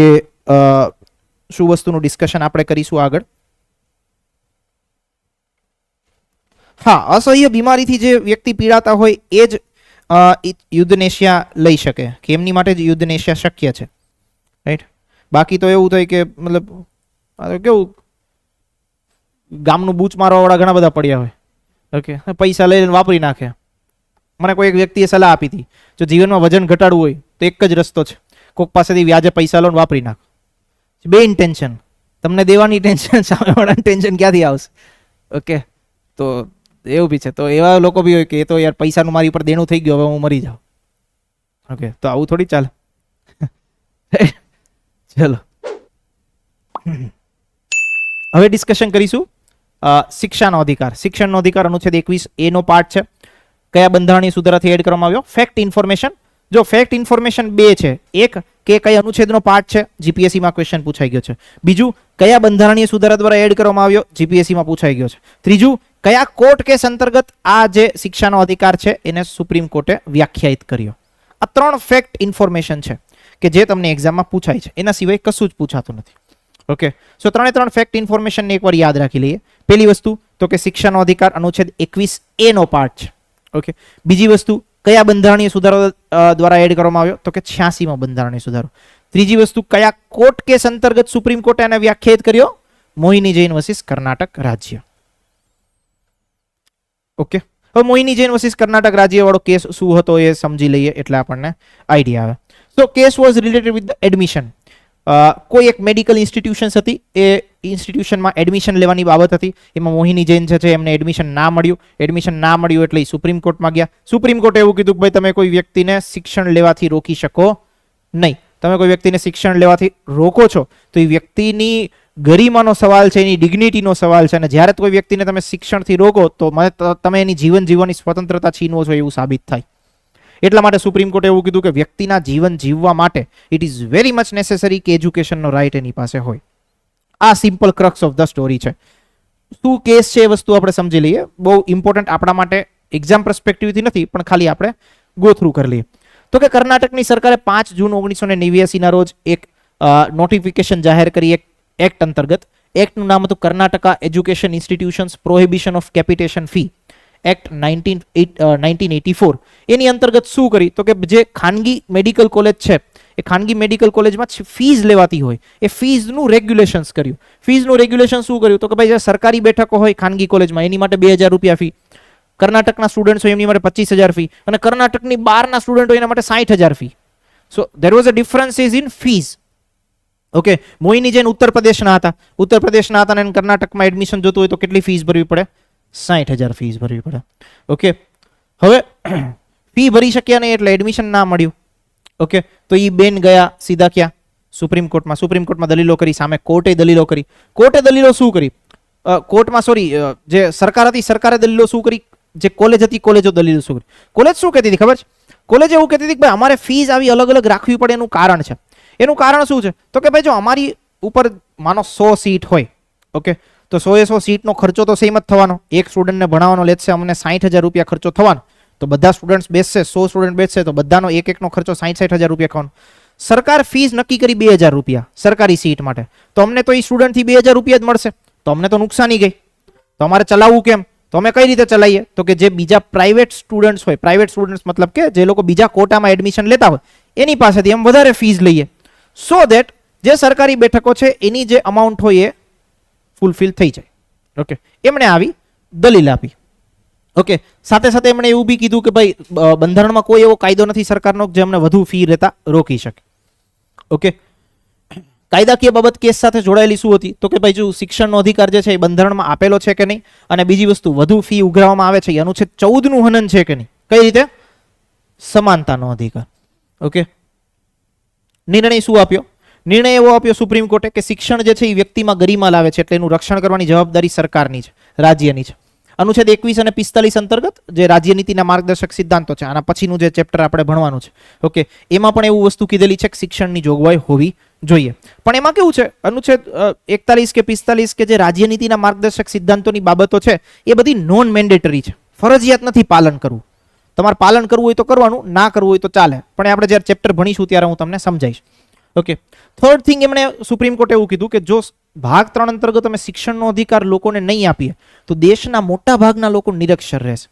શું વસ્તુનું ડિસ્કશન આપણે કરીશું આગળ. હા, અસહ્ય બીમારીથી જે વ્યક્તિ પીડાતા હોય એ જ યુદ્ધનેશિયા લઈ શકે, કે એમની માટે જ યુદ્ધનેશિયા શક્ય છે. રાઈટ? બાકી તો એવું થાય કે મતલબ કેવું, ગામનું બૂચ મારવા વાળા ઘણા બધા પડ્યા હોય, ઓકે, પૈસા લઈને વાપરી નાખે. મને કોઈ એક વ્યક્તિએ સલાહ આપી હતી, જો જીવનમાં વજન ઘટાડવું હોય તો એક જ રસ્તો છે, કોઈક પાસેથી વ્યાજે પૈસા લો વાપરી નાખો. બે ઇન્ટેન્શન, તમને દેવાની ટેન્શન, સામેવાળાની ટેન્શન ક્યાંથી આવશે? ઓકે, તો એવું બી છે. તો એવા લોકો બી હોય કે એ તો યાર પૈસાનું મારી ઉપર દેણું થઈ ગયું, હવે હું મરી જાઉં. ઓકે, તો આવું થોડી ચાલે. ચલો હવે ડિસ્કશન કરીશું શિક્ષાનો અધિકાર. શિક્ષણનો અધિકાર અનુચ્છેદ 21A નો પાર્ટ છે. કયા બંધારણીય સુધારાથી એડ કરવામાં આવ્યો? Fact information. જો ફેક્ટ ઇન્ફોર્મેશન બે છે, એક કે કયા અનુચ્છેદનો પાર્ટ છે, જીપીએસસી માં ક્વેશ્ચન પૂછાઈ ગયો છે. બીજું, કયા બંધારણીય સુધારા દ્વારા એડ કરવામાં આવ્યો, જીપીએસસી માં પૂછાઈ ગયો છે. ત્રીજું, કયા કોર્ટ કેસ અંતર્ગત આ જે શિક્ષાનો અધિકાર છે એને સુપ્રીમ કોર્ટે વ્યાખ્યાયિત કર્યો. આ 3 ફેક્ટ ઇન્ફોર્મેશન છે કે જે તમને એક્ઝામમાં પૂછાય છે, એના સિવાય કશું જ પૂછાતું નથી. ઓકે, સો 3 ફેક્ટ ઇન્ફોર્મેશન એકવાર યાદ રાખી લઈએ. પહેલી વસ્તુ તો કે શિક્ષાનો અધિકાર અનુચ્છેદ 21A નો પાર્ટ છે. ઓકે, બીજી વસ્તુ, કયા બંધારણીય સુધારો દ્વારા એડ કરવામાં આવ્યો તો કે 86મો બંધારણીય સુધારો. ત્રીજી વસ્તુ, કયા કોર્ટ કેસ અંતર્ગત સુપ્રીમ કોર્ટે આને વ્યાખ્યાયિત કર્યો? મોહિની જૈન વર્સિસ કર્ણાટક રાજ્ય. ઓકે, હવે મોહિની જૈન વર્સિસ કર્ણાટક રાજ્ય વાળો કેસ શું હતો એ સમજી લઈએ એટલે આપણને આઈડિયા આવે. તો case was related with admission. કોઈ એક મેડિકલ ઇન્સ્ટિટ્યુશન હતી, એ ઇન્સ્ટિટ્યુશનમાં એડમિશન લેવાની બાબત હતી. એમાં મોહિની જૈન છે એમને એડમિશન ના મળ્યું એટલે સુપ્રીમ કોર્ટમાં ગયા. સુપ્રીમ કોર્ટે એવું કીધું કે ભાઈ તમે કોઈ વ્યક્તિને શિક્ષણ લેવાથી રોકી શકો નહીં. તમે કોઈ વ્યક્તિને શિક્ષણ લેવાથી રોકો છો તો એ વ્યક્તિની ગરિમાનો સવાલ છે, એની ડિગ્નિટીનો સવાલ છે, અને જ્યારે કોઈ વ્યક્તિને તમે શિક્ષણથી રોકો તો તમે એની જીવન જીવવાની સ્વતંત્રતા છીનવો છો એવું સાબિત થાય. એટલા માટે સુપ્રીમ કોર્ટે એવું કીધું કે વ્યક્તિના જીવન જીવવા માટે it is very much necessary કે એજ્યુકેશનનો રાઇટ એની પાસે હોય. આ simple crux of the story છે. શું કેસ છે એ વસ્તુ આપણે સમજી લઈએ. બહુ ઇમ્પોર્ટન્ટ આપણા માટે એક્ઝામ પર્સપેક્ટિવથી નથી, પણ ખાલી આપણે ગો થ્રુ કરી લઈએ. તો કે કર્ણાટકની સરકારે 5 જૂન 1989 ના રોજ એક નોટિફિકેશન જાહેર કરી એક એક્ટ અંતર્ગત. એક્ટનું નામ હતું Karnataka education institutions prohibition of capitation fee act 1984. એની અંતર્ગત શું કરી તો કે જે ખાનગી મેડિકલ કોલેજ છે એ ખાનગી મેડિકલ કોલેજમાં ફીઝ લેવાતી હોય એ ફીઝનું રેગ્યુલેશન્સ કર્યું. ફીઝનું રેગ્યુલેશન શું કર્યું તો કે ભાઈ જે સરકારી બેઠકો હોય ખાનગી કોલેજમાં એની માટે 2000 રૂપિયા ફી, કર્ણાટકના સ્ટુડન્ટ્સ હોય એમની માટે 25,000 ફી, અને કર્ણાટકની બહારના સ્ટુડન્ટ હોય એના માટે 60,000 fee. So there was a differences in fees. Okay, Mohini Jain ઉત્તર પ્રદેશના હતા અને કર્ણાટકમાં એડમિશન જોતું હોય તો કેટલી ફીસ ભરવી પડે? 60,000 ફીસ ભરવી પડે. ઓકે, હવે ફી ભરી શક્યા નહીં એટલે એડમિશન ના મળ્યું. ઓકે, તો એ બેન ગયા સીધા ક્યાં? સુપ્રીમ કોર્ટમાં દલીલો કરી. સામે કોર્ટે દલીલો કરી. કોર્ટે દલીલો શું કરી? કોર્ટમાં જે સરકાર હતી સરકારે દલીલો શું કરી? જે કોલેજ હતી કોલેજો દલીલો શું કરી? કોલેજ શું કહેતી હતી ખબર છે? કોલેજ એવું કહેતી હતી કે ભાઈ અમારે ફીસ આવી અલગ અલગ રાખવી પડે. એનું કારણ છે. એનું કારણ શું છે તો કે ભાઈ જો અમારી ઉપર માનો 100 સીટ હોય, ઓકે, તો 100 સીટનો ખર્ચો તો સેમ જ થવાનો. એક સ્ટુડન્ટને ભણાવવાનો લેશે અમને 60,000 રૂપિયા ખર્ચો થવાનો, તો બધા સ્ટુડન્ટ્સ બેસશે, 100 સ્ટુડન્ટ બેસશે તો બધાનો એકનો ખર્ચો 60,000 રૂપિયા ખાવાનો. સરકાર ફીસ નક્કી કરી 2,000 રૂપિયા સરકારી સીટ માટે, તો અમને તો એ સ્ટુડન્ટથી 2,000 રૂપિયા જ મળશે, તો અમને તો નુકસાની ગઈ. તો અમારે ચલાવવું કેમ? તો અમે કઈ રીતે ચલાવીએ તો કે જે બીજા પ્રાઇવેટ સ્ટુડન્ટ્સ હોય, પ્રાઇવેટ સ્ટુડન્ટ્સ મતલબ કે જે લોકો બીજા કોટામાં એડમિશન લેતા હોય એની પાસેથી એમ વધારે ફીસ લઈએ, સો દેટ જે સરકારી બેઠકો છે એની જે અમાઉન્ટ હોય એ ફૂલફિલ થઈ જાય. ઓકે, એમણે આવી દલીલ આપી. ઓકે, સાથે સાથે એમણે એવું બી કીધું કે ભાઈ બંધારણમાં કોઈ એવો કાયદો નથી સરકારનો જે અમને વધુ ફી લેતા રોકી શકે. ઓકે, કાયદાકીય બાબત કેસ સાથે જોડાયેલી શું હતી તો કે ભાઈ જો શિક્ષણનો અધિકાર જે છે એ બંધારણમાં આપેલો છે કે નહીં, અને બીજી વસ્તુ વધુ ફી ઉઘરાવવામાં આવે છે એ અનુચ્છેદ 14 નું હનન છે કે નહીં. કઈ રીતે? સમાનતાનો અધિકાર. ઓકે, નિર્ણય શું આપ્યો? નિર્ણય એવો આપ્યો સુપ્રીમ કોર્ટે કે શિક્ષણ જે છે એ વ્યક્તિમાં ગરિમા લાવે છે એટલે એનું રક્ષણ કરવાની જવાબદારી સરકારની છે, રાજ્યની છે. અનુચ્છેદ 21 અને 45 અંતર્ગત જે રાજ્યનીતિના માર્ગદર્શક સિદ્ધાંતો છે, આના પછીનું જે ચેપ્ટર આપણે ભણવાનું છે, ઓકે, એમાં પણ એવું વસ્તુ કીધેલી છે કે શિક્ષણની જોગવાઈ હોવી જોઈએ. પણ એમાં કેવું છે, અનુચ્છેદ 41 કે 45 કે જે રાજ્યનીતિના માર્ગદર્શક સિદ્ધાંતોની બાબતો છે એ બધી નોન મેન્ડેટરી છે, ફરજિયાત નથી પાલન કરવું. તમારે પાલન કરવું હોય તો કરવાનું, ના કરવું હોય તો ચાલે, પણ આપણે જ્યારે ચેપ્ટર ભણીશું ત્યારે હું તમને સમજાવીશ. ઓકે, થર્ડ થિંગ એમણે સુપ્રીમ કોર્ટે એવું કીધું કે જો ભાગ 3 અંતર્ગત અમે શિક્ષણનો અધિકાર લોકોને નહીં આપીએ તો દેશના મોટા ભાગના લોકો નિરક્ષર રહેશે,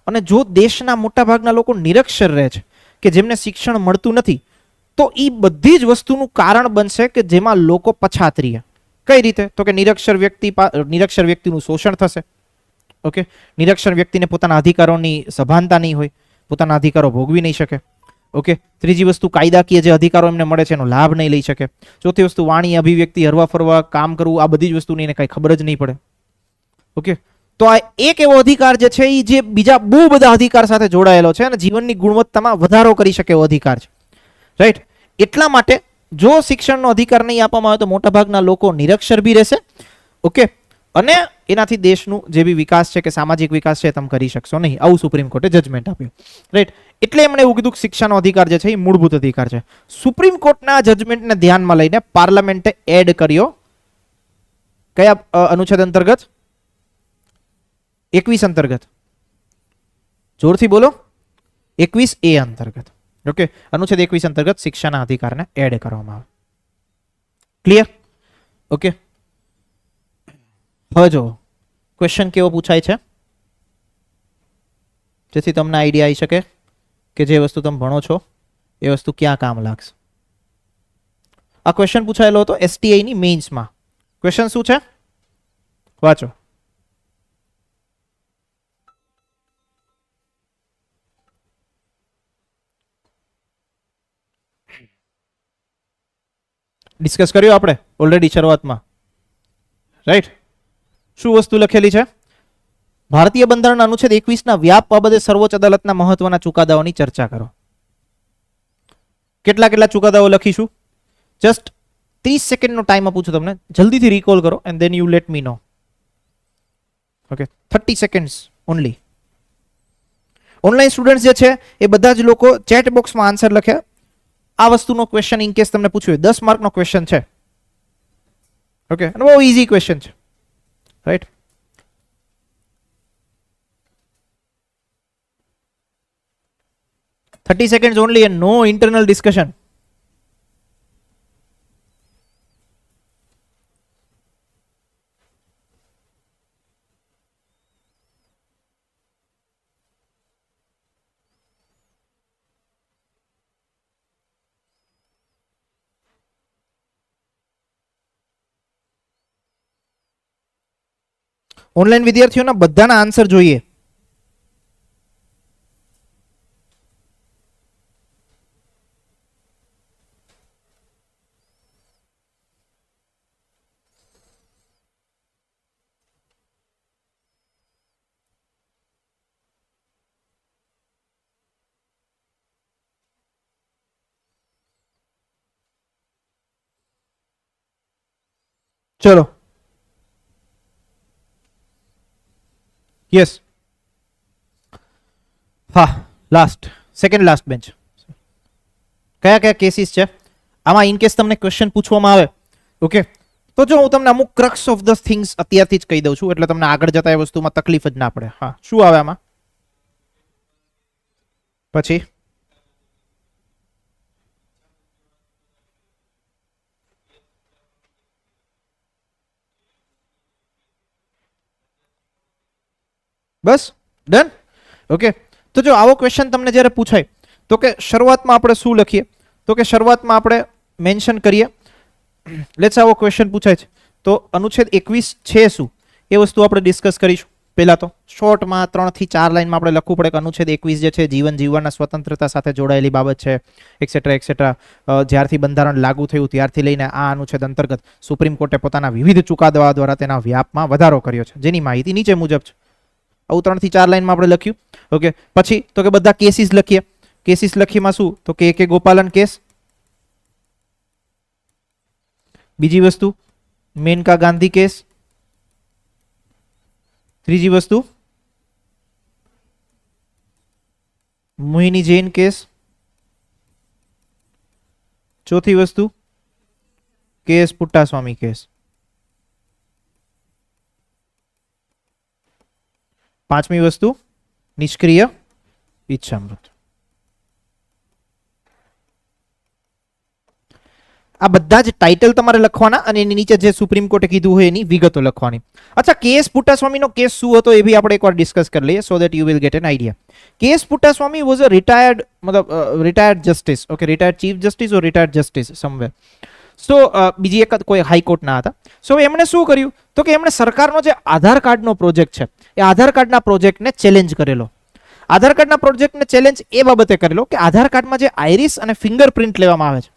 અને જો દેશના મોટા ભાગના લોકો નિરક્ષર રહે છે કે જેમને શિક્ષણ મળતું નથી તો એ બધી જ વસ્તુનું કારણ બનશે કે જેમાં લોકો પછાત રહે. કઈ રીતે? તો કે નિરક્ષર વ્યક્તિનું શોષણ થશે. ઓકે, નિરક્ષર વ્યક્તિને પોતાના અધિકારોની સભાનતા નહીં હોય, પોતાના અધિકારો ભોગવી નહીં શકે. ઓકે, ત્રીજી વસ્તુ કાયદાકીય જે અધિકારો એમને મળે છે એનો લાભ નહીં લઈ શકે. ચોથી વસ્તુ વાણી, અભિવ્યક્તિ, હરવા ફરવા, કામ કરવું, આ બધી જ વસ્તુની એને કઈ ખબર જ નહીં પડે. ઓકે, તો આ એક એવો અધિકાર જે છે એ જે બીજા બહુ બધા અધિકાર સાથે જોડાયેલો છે અને જીવનની ગુણવત્તામાં વધારો કરી શકે એવો અધિકાર છે, રાઈટ? એટલા માટે જો શિક્ષણનો અધિકાર નહીં આપવામાં આવે તો મોટાભાગના લોકો નિરક્ષર બી રહેશે. ઓકે, અને એનાથી દેશનું જે બી વિકાસ છે કે સામાજિક વિકાસ છે તમે કરી શકશો નહીં. આવું સુપ્રીમ કોર્ટે જજમેન્ટ આપ્યું, રાઈટ? એટલે એમણે એવું કીધું કે શિક્ષાનો અધિકાર જે છે એ મૂળભૂત અધિકાર છે. સુપ્રીમ કોર્ટના જજમેન્ટને ધ્યાનમાં લઈને પાર્લામેન્ટે એડ કર્યો કયા અનુચ્છેદ અંતર્ગત? 21 અંતર્ગત. જોરથી બોલો. 21A અંતર્ગત. ઓકે, અનુચ્છેદ 21 અંતર્ગત શિક્ષાના અધિકારને એડ કરવામાં આવે. ક્લિયર? ઓકે, હવે જો ક્વેશ્ચન કેવો પૂછાય છે જેથી તમને આઈડિયા આવી શકે કે જે વસ્તુ તમે ભણો છો એ વસ્તુ ક્યાં કામ લાગશે. આ ક્વેશ્ચન પૂછાયેલો હતો STI ની મેઇન્સમાં. ક્વેશ્ચન શું છે વાંચો. ડિસ્કસ કર્યું આપણે ઓલરેડી શરૂઆતમાં, રાઈટ? શું વસ્તુ લખેલી છે? ભારતીય બંધારણ અનુચ્છેદ 21 ના વ્યાપ બાબતે સર્વોચ્ચ અદાલતના મહત્વના ચુકાદાઓની ચર્ચા કરો. કેટલા કેટલા ચુકાદાઓ લખીશું? જસ્ટ 30 સેકન્ડનો ટાઈમ આપું છું તમને, જલ્દીથી રિકોલ કરો and then you let me know. Okay, 30 seconds only. Online students જે છે એ બધા જ લોકો ચેટ બોક્સમાં આન્સર લખે. આ વસ્તુનો ક્વેશ્ચન ઇન કેસ તમને પૂછ્યું હોય 10 માર્કનો ક્વેશ્ચન છે. ઓકે, અને બહુ ઈઝી ક્વેશ્ચન છે, right? $30 seconds only and no internal discussion. Online વિદ્યાર્થીઓના બધાના આન્સર જોઈએ. ચલો, યસ, હા, લાસ્ટ, સેકન્ડ લાસ્ટ બેન્ચ. કયા કયા કેસીસ છે આમાં? ઇન કેસ તમને ક્વેશ્ચન પૂછવામાં આવે, ઓકે, તો જો હું તમને અમુક ક્રક્સ ઓફ ધ થિંગ્સ અત્યારથી જ કહી દઉં છું, એટલે તમને આગળ જતા એ વસ્તુમાં તકલીફ જ ના પડે. હા, શું આવે આમાં? પછી બસ ડન. ઓકે, તો જો આવો ક્વેશ્ચન તમને જ્યારે પૂછાય તો કે શરૂઆતમાં આપણે શું લખીએ? તો કે શરૂઆતમાં આપણે મેન્શન કરીએ, લેટ્સ આવો ક્વેશ્ચન પૂછાય છે તો અનુચ્છેદ 21 છે શું એ વસ્તુ આપણે ડિસ્કસ કરીશું. પહેલા તો શોર્ટમાં 3 થી 4 લાઈનમાં આપણે લખવું પડે કે અનુચ્છેદ 21 જે છે જીવન જીવવાના સ્વતંત્રતા સાથે જોડાયેલી બાબત છે, એક્સેટ્રા એક્સેટ્રા. જ્યારથી બંધારણ લાગુ થયું ત્યારથી લઈને આ અનુચ્છેદ અંતર્ગત સુપ્રીમ કોર્ટે પોતાના વિવિધ ચુકાદાઓ દ્વારા તેના વ્યાપમાં વધારો કર્યો છે, જેની માહિતી નીચે મુજબ છે. આવું 3 થી 4 લાઈનમાં આપણે લખ્યું. ઓકે, પછી તો કે બધા કેસીસ લખીએ. કેસીસ લખીમાં શું? તો કે કે ગોપાલન કેસ. બીજી વસ્તુ મેનકા ગાંધી કેસ. ત્રીજી વસ્તુ મોહિની જૈન કેસ. ચોથી વસ્તુ કેસ પુટ્ટાસ્વામી કેસ. પાંચમી વસ્તુ નિષ્ક્રિય ઈચ્છામૃત. આ બધા જ ટાઇટલ તમારે લખવાના અને એની નીચે જે સુપ્રીમ કોર્ટે કીધું હોય એની વિગતો લખવાની. અચ્છા, કેએસ પુટ્ટાસ્વામીનો કેસ શું હતો એ બી આપણે એકવાર ડિસ્કસ કરી લઈએ, so that you will get an idea. KS Puttaswamy was a retired, મતલબ retired justice. Okay, retired chief justice or retired justice somewhere. So બીજી એક કોઈ હાઈકોર્ટના હતા. સો એમણે શું કર્યું? તો કે એમણે સરકારનો જે આધાર કાર્ડનો પ્રોજેક્ટ છે એ આધાર કાર્ડના પ્રોજેક્ટને ચેલેન્જ કરેલો. આધાર કાર્ડના પ્રોજેક્ટને ચેલેન્જ એ બાબતે કરેલો કે આધાર કાર્ડમાં જે આઈરિસ અને ફિંગરપ્રિન્ટ લેવામાં આવે છે,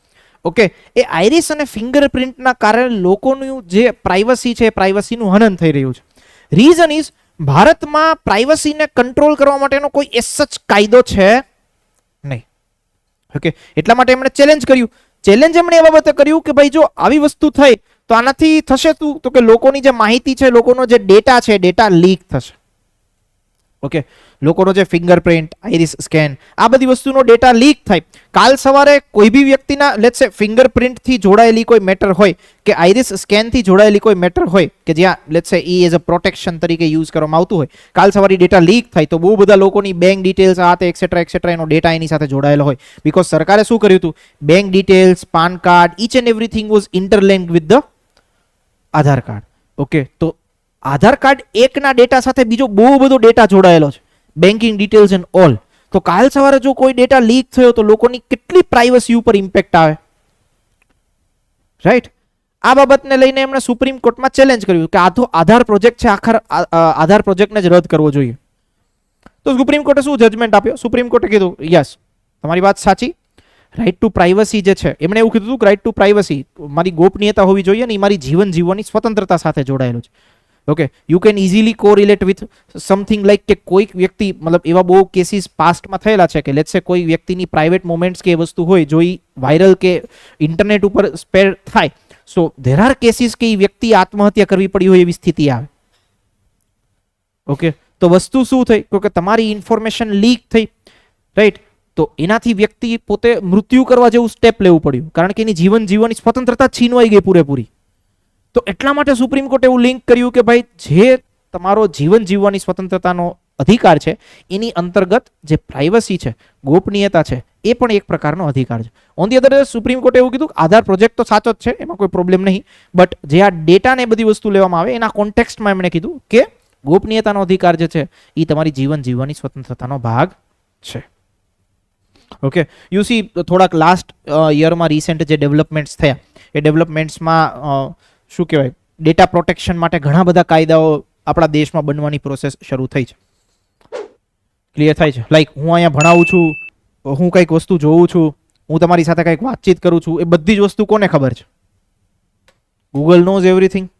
ઓકે, એ આઈરિસ અને ફિંગરપ્રિન્ટના કારણે લોકોનું જે પ્રાઇવસી છે એ પ્રાઇવસીનું હનન થઈ રહ્યું છે. રીઝન ઇઝ ભારતમાં પ્રાઇવસીને કંટ્રોલ કરવા માટેનો કોઈ એસ સચ કાયદો છે નહીં. ઓકે, એટલા માટે એમણે ચેલેન્જ કર્યું. ચેલેન્જ એમણે એ બાબતે કર્યું કે ભાઈ જો આવી વસ્તુ થઈ તો આનાથી થશે શું? તો કે લોકોની જે માહિતી છે, લોકોનો જે ડેટા છે, ડેટા લીક થશે. ઓકે, લોકોનો જે ફિંગરપ્રિન્ટ, આઈરિસ સ્કેન, આ બધી વસ્તુનો ડેટા લીક થાય. કાલ સવારે કોઈ બી વ્યક્તિના લેટ્સ સે ફિંગરપ્રિન્ટથી જોડાયેલી કોઈ મેટર હોય કે આઈરિસ સ્કેનથી જોડાયેલી કોઈ મેટર હોય કે જ્યાં લેટ્સ સે ઈ એઝ અ પ્રોટેક્શન તરીકે યુઝ કરવામાં આવતું હોય, કાલ સવારે ડેટા લીક થાય તો બહુ બધા લોકોની બેંક ડિટેલ્સ, આ તે એક્સેટ્રા એક્સેટ્રા એનો ડેટા એની સાથે જોડાયેલો હોય. બીકોઝ સરકારે શું કર્યું હતું? Bank details, PAN card, each and everything was interlinked with the Aadhaar card. Okay, તો આધાર કાર્ડ એકના ડેટા સાથે બીજો બહુ બધો ડેટા જોડાયેલો છે, બેન્કિંગ ડિટેલ્સ એન્ડ ઓલ. તો કાલ સવારે જો કોઈ ડેટા લીક થયો તો લોકોની કેટલી પ્રાઇવસી ઉપર ઇમ્પેક્ટ આવે. રાઈટ. આ બાબતને લઈને એમણે સુપ્રીમ કોર્ટમાં ચેલેન્જ કર્યું કે આ તો આધાર પ્રોજેક્ટ છે, આધાર પ્રોજેક્ટને જ રદ કરવો જોઈએ. તો સુપ્રીમ કોર્ટે શું જજમેન્ટ આપ્યો? સુપ્રીમ કોર્ટે કીધું યસ, તમારી વાત સાચી, રાઈટ ટુ પ્રાઇવસી જે છે, એમણે એવું કીધું હતું કે રાઈટ ટુ પ્રાઇવસી, મારી ગોપનીયતા હોવી જોઈએ ને એ મારી જીવન જીવવાની સ્વતંત્રતા સાથે જોડાયેલું છે. Okay, you can easily correlate with something like કે કોઈક વ્યક્તિ, મતલબ એવા બહુ કેસીસ પાસ્ટમાં થયેલા છે કે લેટ્સ સે કોઈ વ્યક્તિની પ્રાઇવેટ મોમેન્ટ્સ કે એ વસ્તુ હોય જો એ વાયરલ કે ઇન્ટરનેટ ઉપર સ્પ્રેડ થાય, સો ધેર આર કેસીસ કે એ વ્યક્તિ આત્મહત્યા કરવી પડી હોય એવી સ્થિતિ આવે. ઓકે, તો વસ્તુ શું થઈ કે તમારી ઇન્ફોર્મેશન લીક થઈ, રાઈટ, તો એનાથી વ્યક્તિ પોતે મૃત્યુ કરવા જેવું સ્ટેપ લેવું પડ્યું કારણ કે એની જીવન જીવવાની સ્વતંત્રતા છીનવાઈ ગઈ પૂરેપૂરી. તો એટલા માટે સુપ્રીમ કોર્ટે એવું લિંક કર્યું કે ભાઈ જે તમારો જીવન જીવવાની સ્વતંત્રતાનો અધિકાર છે એની અંતર્ગત જે પ્રાઇવસી છે, ગોપનીયતા છે, એ પણ એક પ્રકારનો અધિકાર છે. ઓન ધી અધર સુપ્રીમ કોર્ટે એવું કીધું કે આધાર પ્રોજેક્ટ તો સાચો જ છે, એમાં કોઈ પ્રોબ્લેમ નહીં, બટ જે આ ડેટા ને બધી વસ્તુ લેવામાં આવે એના કોન્ટેક્સ્ટમાં એમણે કીધું કે ગોપનીયતાનો અધિકાર જે છે એ તમારી જીવન જીવવાની સ્વતંત્રતાનો ભાગ છે. ઓકે, યુ સી થોડાક લાસ્ટ યરમાં રિસેન્ટ જે ડેવલપમેન્ટ્સ થયા એ ડેવલપમેન્ટ્સમાં શું કહેવાય, ડેટા પ્રોટેક્શન માટે ઘણા બધા કાયદાઓ આપણા દેશમાં બનવાની પ્રોસેસ શરૂ થઈ છે. ક્લિયર થાય છે? લાઈક હું અહીંયા ભણાવું છું, હું કંઈક વસ્તુ જોઉં છું, હું તમારી સાથે કંઈક વાતચીત કરું છું, એ બધી જ વસ્તુ કોને ખબર છે? Google knows everything.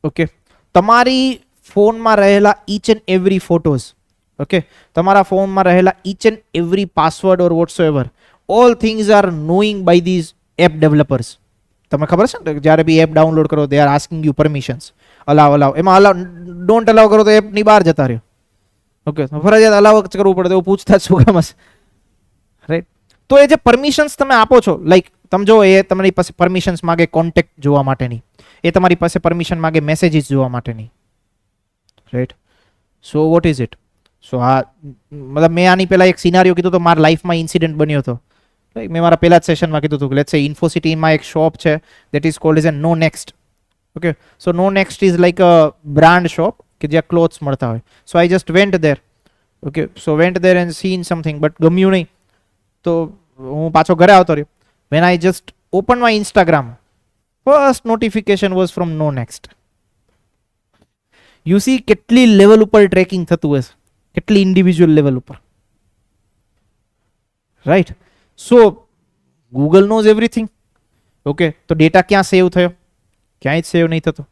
ઓકે, તમારી ફોનમાં રહેલા each and every photos, okay, તમારા ફોનમાં રહેલા each and every password or whatsoever, all things are knowing by these app developers. તમને ખબર છે ને જ્યારે બી એપ ડાઉનલોડ કરો they are asking you permissions, allow, એમાં અલાવ ડોન્ટ અલાવ કરો તો એપની બહાર જતા રહ્યો. ઓકે, ફરજિયાત અલાવ જ કરવું પડે, એવું પૂછતા જ શું કામ હશે, રાઈટ. તો એ જે પરમિશન્સ તમે આપો છો, લાઈક તમે જો એ તમારી પાસે પરમિશન્સ માગે કોન્ટેક્ટ જોવા માટેની, એ તમારી પાસે પરમિશન માગે મેસેજીસ જોવા માટેની, right. So what is it? So આ મતલબ મેં આની પહેલા એક સિનારિયો કીધું તો મારા લાઈફમાં ઇન્સિડન્ટ બન્યો હતો. મેં મારા પહેલા જ સેશનમાં કીધું હતું કે લેટ્સ સે ઇન્ફોસિટીમાં એક શોપ છે that is called as a No Next. Okay, so No Next is like a brand shop કે જ્યાં ક્લોથ્સ મળતા હોય. So I just went there. Okay, so went there and seen something but ગમ્યું નહીં, તો હું પાછો ઘરે આવતો રહ્યો. When I just open my Instagram, first notification was from No Next. You see કેટલી લેવલ ઉપર ટ્રેકિંગ થતું હશે, કેટલી ઇન્ડિવિજ્યુઅલ લેવલ ઉપર, રાઈટ. સો ગૂગલ નોઝ એવરીથિંગ. ઓકે, તો ડેટા ક્યાં સેવ થયો? ક્યાંય જ સેવ નહીં થતો,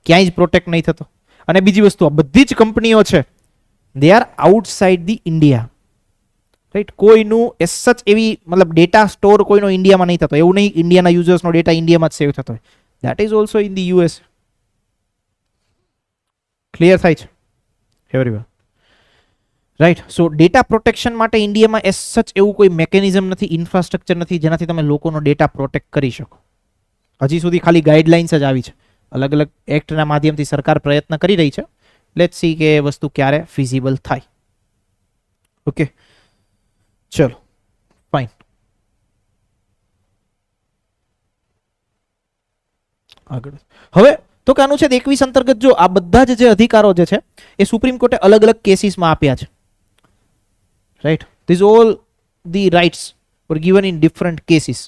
ક્યાંય જ પ્રોટેક્ટ નહીં થતો. અને બીજી વસ્તુ, આ બધી જ કંપનીઓ છે they are outside the India, right. કોઈનું એસ સચ એવી મતલબ ડેટા સ્ટોર કોઈનો ઇન્ડિયામાં નહીં થતો, એવું નહીં ઇન્ડિયાના યુઝર્સનો ડેટા ઇન્ડિયામાં જ સેવ થતો હોય. That is also in the US. Clear થાય છે એવરીવન? રાઈટ. સો ડેટા પ્રોટેક્શન માટે ઇન્ડિયામાં એસ સચ એવું કોઈ મેકેનિઝમ નથી, ઇન્ફ્રાસ્ટ્રક્ચર નથી જેનાથી તમે લોકોનો ડેટા પ્રોટેક્ટ કરી શકો. હજી સુધી ખાલી ગાઈડલાઇન્સ જ આવી છે, અલગ અલગ એક્ટના માધ્યમથી સરકાર પ્રયત્ન કરી રહી છે. લેટ્સ સી કે એ વસ્તુ ક્યારે ફિઝિબલ થાય. ઓકે, ચલો ફાઇન. આગળ હવે તો કે અનુચ્છેદ 21 અંતર્ગત જો આ બધા જ જે અધિકારો જે છે એ સુપ્રીમ કોર્ટે અલગ અલગ કેસીસમાં આપ્યા છે, right. These all the rights were given in different cases.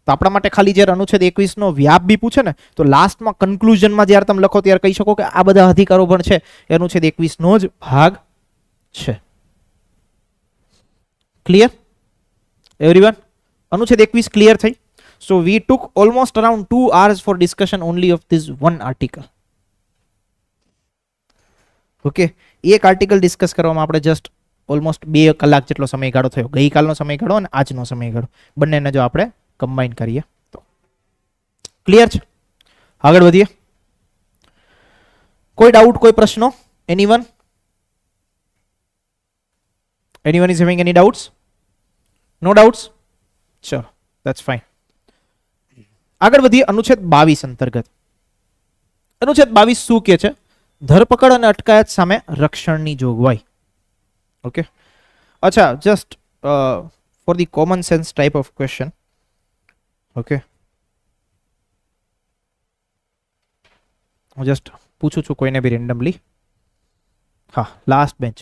તો આપણા માટે ખાલી જ્યારે અનુચ્છેદ 21 નો વ્યાપ બી પૂછે ને તો લાસ્ટમાં કન્ક્લુઝનમાં જ્યારે તમે લખો ત્યારે કહી શકો કે આ બધા અધિકારો પણ છે એ અનુચ્છેદ 21 નો જ ભાગ છે. Clear everyone? અનુચ્છેદ 21 ક્લિયર થઈ. So we took almost around 2 hours for discussion only of this one article. Okay, એક આર્ટિકલ ડિસ્કસ કરવામાં આપણે જસ્ટ ઓલમોસ્ટ 2 કલાક જેટલો સમયગાળો થયો. ગઈકાલનો સમયગાળો અને આજનો સમયગાળો બંનેને જો આપણે કમ્બાઈન કરીએ તો ક્લિયર છે. આગળ વધીએ. કોઈ ડાઉટ, કોઈ પ્રશ્નો? Anyone? Anyone is having any doubts? No doubts? ચલો, ધેટ્સ ફાઇન. આગળ વધીએ અનુચ્છેદ 22 અંતર્ગત. અનુચ્છેદ 22 શું કહે છે? ધરપકડ અને અટકાયત સામે રક્ષણની જોગવાઈ. ઓકે, અચ્છા, just for the common sense type of question. Okay, હું જસ્ટ પૂછું છું કોઈને બી રેન્ડમલી. હા, લાસ્ટ બેન્ચ.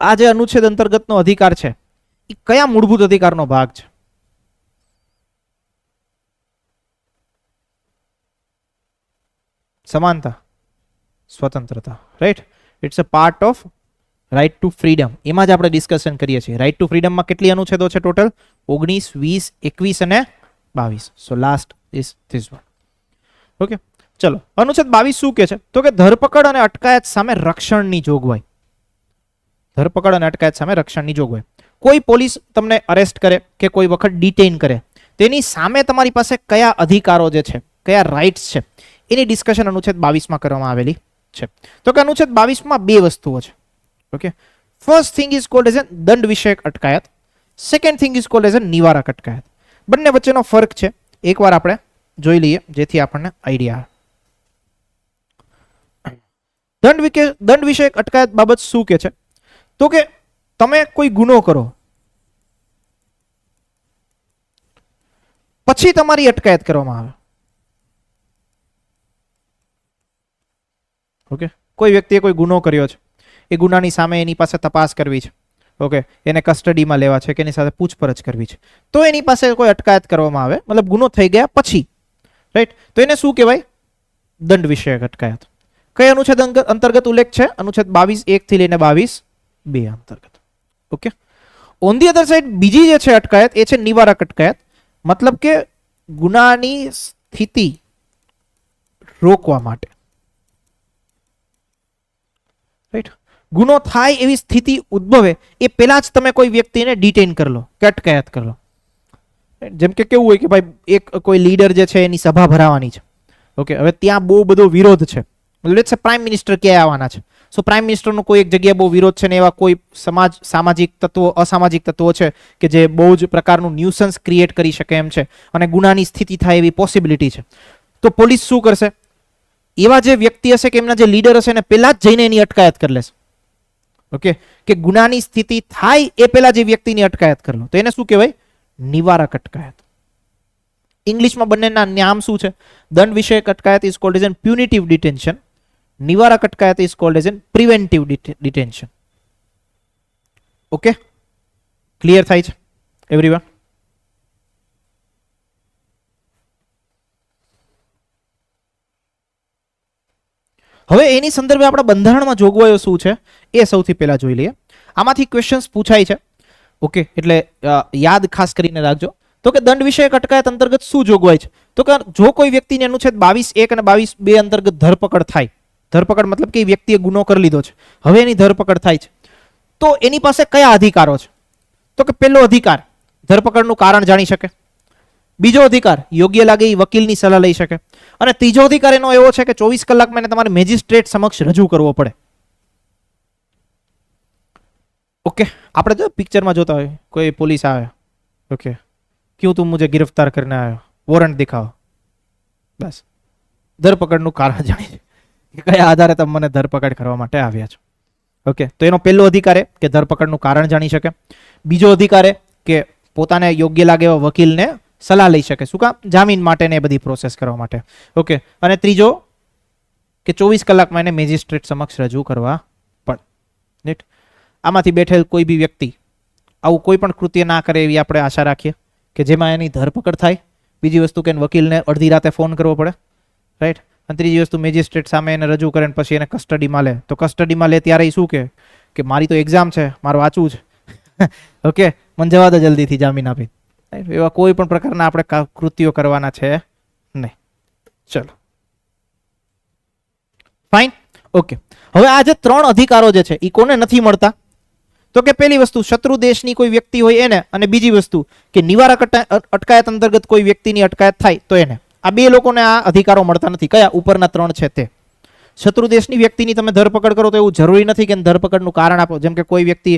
આ જે અનુચ્છેદ અંતર્ગતનો અધિકાર છે એ કયા મૂળભૂત અધિકારનો ભાગ છે? સમાનતા, સ્વતંત્રતા, right. It's a part of right to freedom. એમાં જ આપણે ડિસ્કશન કરીએ છીએ. રાઇટ ટુ ફ્રીડમમાં કેટલી અનુચ્છેદો છે ટોટલ? 19, 20, 21 અને 22. So last is this one. Okay, ચલો. અનુચ્છેદ 22 શું કે છે? તો કે ધરપકડ અને અટકાયત સામે રક્ષણની જોગવાઈ. ધરપકડ અને અટકાયત સામે રક્ષણની જોગવાઈ. કોઈ પોલીસ તમને અરેસ્ટ કરે કે કોઈ વખત ડિટેઇન કરે, તેની સામે તમારી પાસે કયા અધિકારો જે છે, કયા રાઇટ્સ છે, એની ડિસ્કશન અનુચ્છેદ 22માં કરવામાં આવેલી છે. તો કે અનુચ્છેદ 22માં બે વસ્તુઓ છે. Okay, first thing is called as દંડ વિષયક અટકાયત. Second thing is called as નિવારક અટકાયત. બંને વચ્ચેનો ફરક છે એકવાર આપણે જોઈ લઈએ જેથી આપણને આઈડિયા આવે. દંડ વિષયક અટકાયત બાબત શું કે છે? તો કે તમે કોઈ ગુનો કરો પછી તમારી અટકાયત કરવામાં આવે. ઓકે, કોઈ વ્યક્તિએ કોઈ ગુનો કર્યો છે, એ ગુનાની સામે એની પાસે તપાસ કરવી છે. ઓકે, એને કસ્ટડીમાં લેવા છે કે એની સાથે પૂછપરછ કરવી છે, તો એની પાસે કોઈ અટકાયત કરવામાં આવે, મતલબ ગુનો થઈ ગયા પછી, રાઈટ, તો એને શું કહેવાય? દંડ વિષયક અટકાયત. કઈ અનુચ્છેદ અંતર્ગત ઉલ્લેખ છે? અનુચ્છેદ 22(1) થી લઈને 22(2) અંતર્ગત. Okay, on the other side બીજી જે છે અટકાયત, એ છે નિવારક અટકાયત. મતલબ કે ગુનાની સ્થિતિ રોકવા માટે, રાઈટ, ગુનો થાય એવી સ્થિતિ ઉદ્ભવે એ પહેલા જ તમે કોઈ વ્યક્તિને ડિટેઇન કરી લો કે અટકાયત કરી લો. જેમ કે કેવું હોય કે ભાઈ એક કોઈ લીડર જે છે એની સભા ભરાવાની છે. ઓકે, હવે ત્યાં બહુ બધો વિરોધ છે, લેટ્સ સે પ્રાઇમ મિનિસ્ટર ક્યાં આવવાના છે. સો પ્રાઇમ મિનિસ્ટરનો કોઈ એક જગ્યાએ બહુ વિરોધ છે ને એવા કોઈ સામાજિક તત્વો, અસામાજિક તત્વો છે કે જે બહુ જ પ્રકારનું ન્યુસન્સ ક્રિએટ કરી શકે એમ છે અને ગુનાની સ્થિતિ થાય એવી પોસિબિલિટી છે. તો પોલીસ શું કરશે? એવા જે વ્યક્તિ હશે કે એમના જે લીડર હશે એને પહેલા જ જઈને એની અટકાયત કરી લેશે. ઓકે, કે ગુનાની સ્થિતિ થાય એ પહેલા જે વ્યક્તિની અટકાયત કરી લો, તો એને શું કહેવાય? નિવારક અટકાયત. ઇંગ્લિશમાં બંનેના નામ શું છે? દંડ વિષયક અટકાયત is called as N પ્યુનિટિવ detention. નિવારક અટકાયત is called as N preventive detention. Okay, clear થાય છે એવરીવન? હવે એની સંદર્ભે આપણા બંધારણમાં જોગવાઈઓ શું છે એ સૌથી પહેલા જોઈ લઈએ. આમાંથી ક્વેશ્ચન્સ પૂછાય છે. ઓકે, એટલે યાદ ખાસ કરીને રાખજો. તો કે દંડ વિષયક અટકાયત અંતર્ગત શું જોગવાઈ છે? તો કે જો કોઈ વ્યક્તિને અનુચ્છેદ 22(1) અને 22(2) અંતર્ગત ધરપકડ થાય, ધરપકડ મતલબ કે વ્યક્તિએ ગુનો કરી લીધો છે, હવે એની ધરપકડ થાય છે, તો એની પાસે કયા અધિકારો છે? તો કે પહેલો અધિકાર, ધરપકડનું કારણ જાણી શકે. બીજો અધિકાર, યોગ્ય લાગે એ વકીલની સલાહ લઈ શકે. અને ત્રીજો અધિકાર એનો એવો છે કે 24 કલાકમાં એને તમારે મેજિસ્ટ્રેટ સમક્ષ રજૂ કરવો પડે. ઓકે, આપણે જો પિક્ચરમાં જોતા હોય કોઈ પોલીસ આવે, ઓકે, ક્यों तुम मुझे गिरफ्तार करने आए हो, वॉरंट दिखाओ, બસ ધરપકડનું કારણ જાણી કે કયા આધારે તમે મને ધરપકડ કરવા માટે આવ્યા છો. ઓકે, તો એનો પહેલો અધિકાર કે ધરપકડનું કારણ જાણી શકે. બીજો અધિકાર કે પોતાને યોગ્ય લાગે એવા વકીલને સલાહ લઈ શકે. શું કામ? જામીન માટે ને એ બધી પ્રોસેસ કરવા માટે. ઓકે, અને ત્રીજો કે 24 કલાકમાં એને મેજિસ્ટ્રેટ સમક્ષ રજૂ કરવા પડે. આમાંથી બેઠેલ કોઈ બી વ્યક્તિ આવું કોઈ પણ કૃત્ય ના કરે એવી આપણે આશા રાખીએ કે જેમાં એની ધરપકડ થાય. બીજી વસ્તુ કે વકીલને અડધી રાતે ફોન કરવો પડે, રાઈટ. અને ત્રીજી વસ્તુ મેજિસ્ટ્રેટ સામે એને રજૂ કરે પછી એને કસ્ટડીમાં લે. તો કસ્ટડીમાં લે ત્યારે શું કે મારી તો એક્ઝામ છે, મારે વાંચવું છે. ઓકે, મને જવા દો જલ્દીથી જામીન આપી. એવા કોઈ પણ પ્રકારના આપણે કૃત્યો કરવાના છે નહીં. ચલો, ફાઇન. ઓકે, હવે આ જે 3 અધિકારો જે છે એ કોને નથી મળતા? તો કે પહેલી વસ્તુ શત્રુ દેશની કોઈ વ્યક્તિ હોય એને, અને બીજી વસ્તુ કે નિવારક અટકાયત અંતર્ગત કોઈ વ્યક્તિની અટકાયત થાય તો એને. આ બે લોકોને આ અધિકારો મળતા નથી. કયા? ઉપરના 3 છે તે. શત્રુ દેશની વ્યક્તિની તમે ધરપકડ કરો તો એવું જરૂરી નથી કે ધરપકડનું કારણ આપો. જેમ કે કોઈ વ્યક્તિ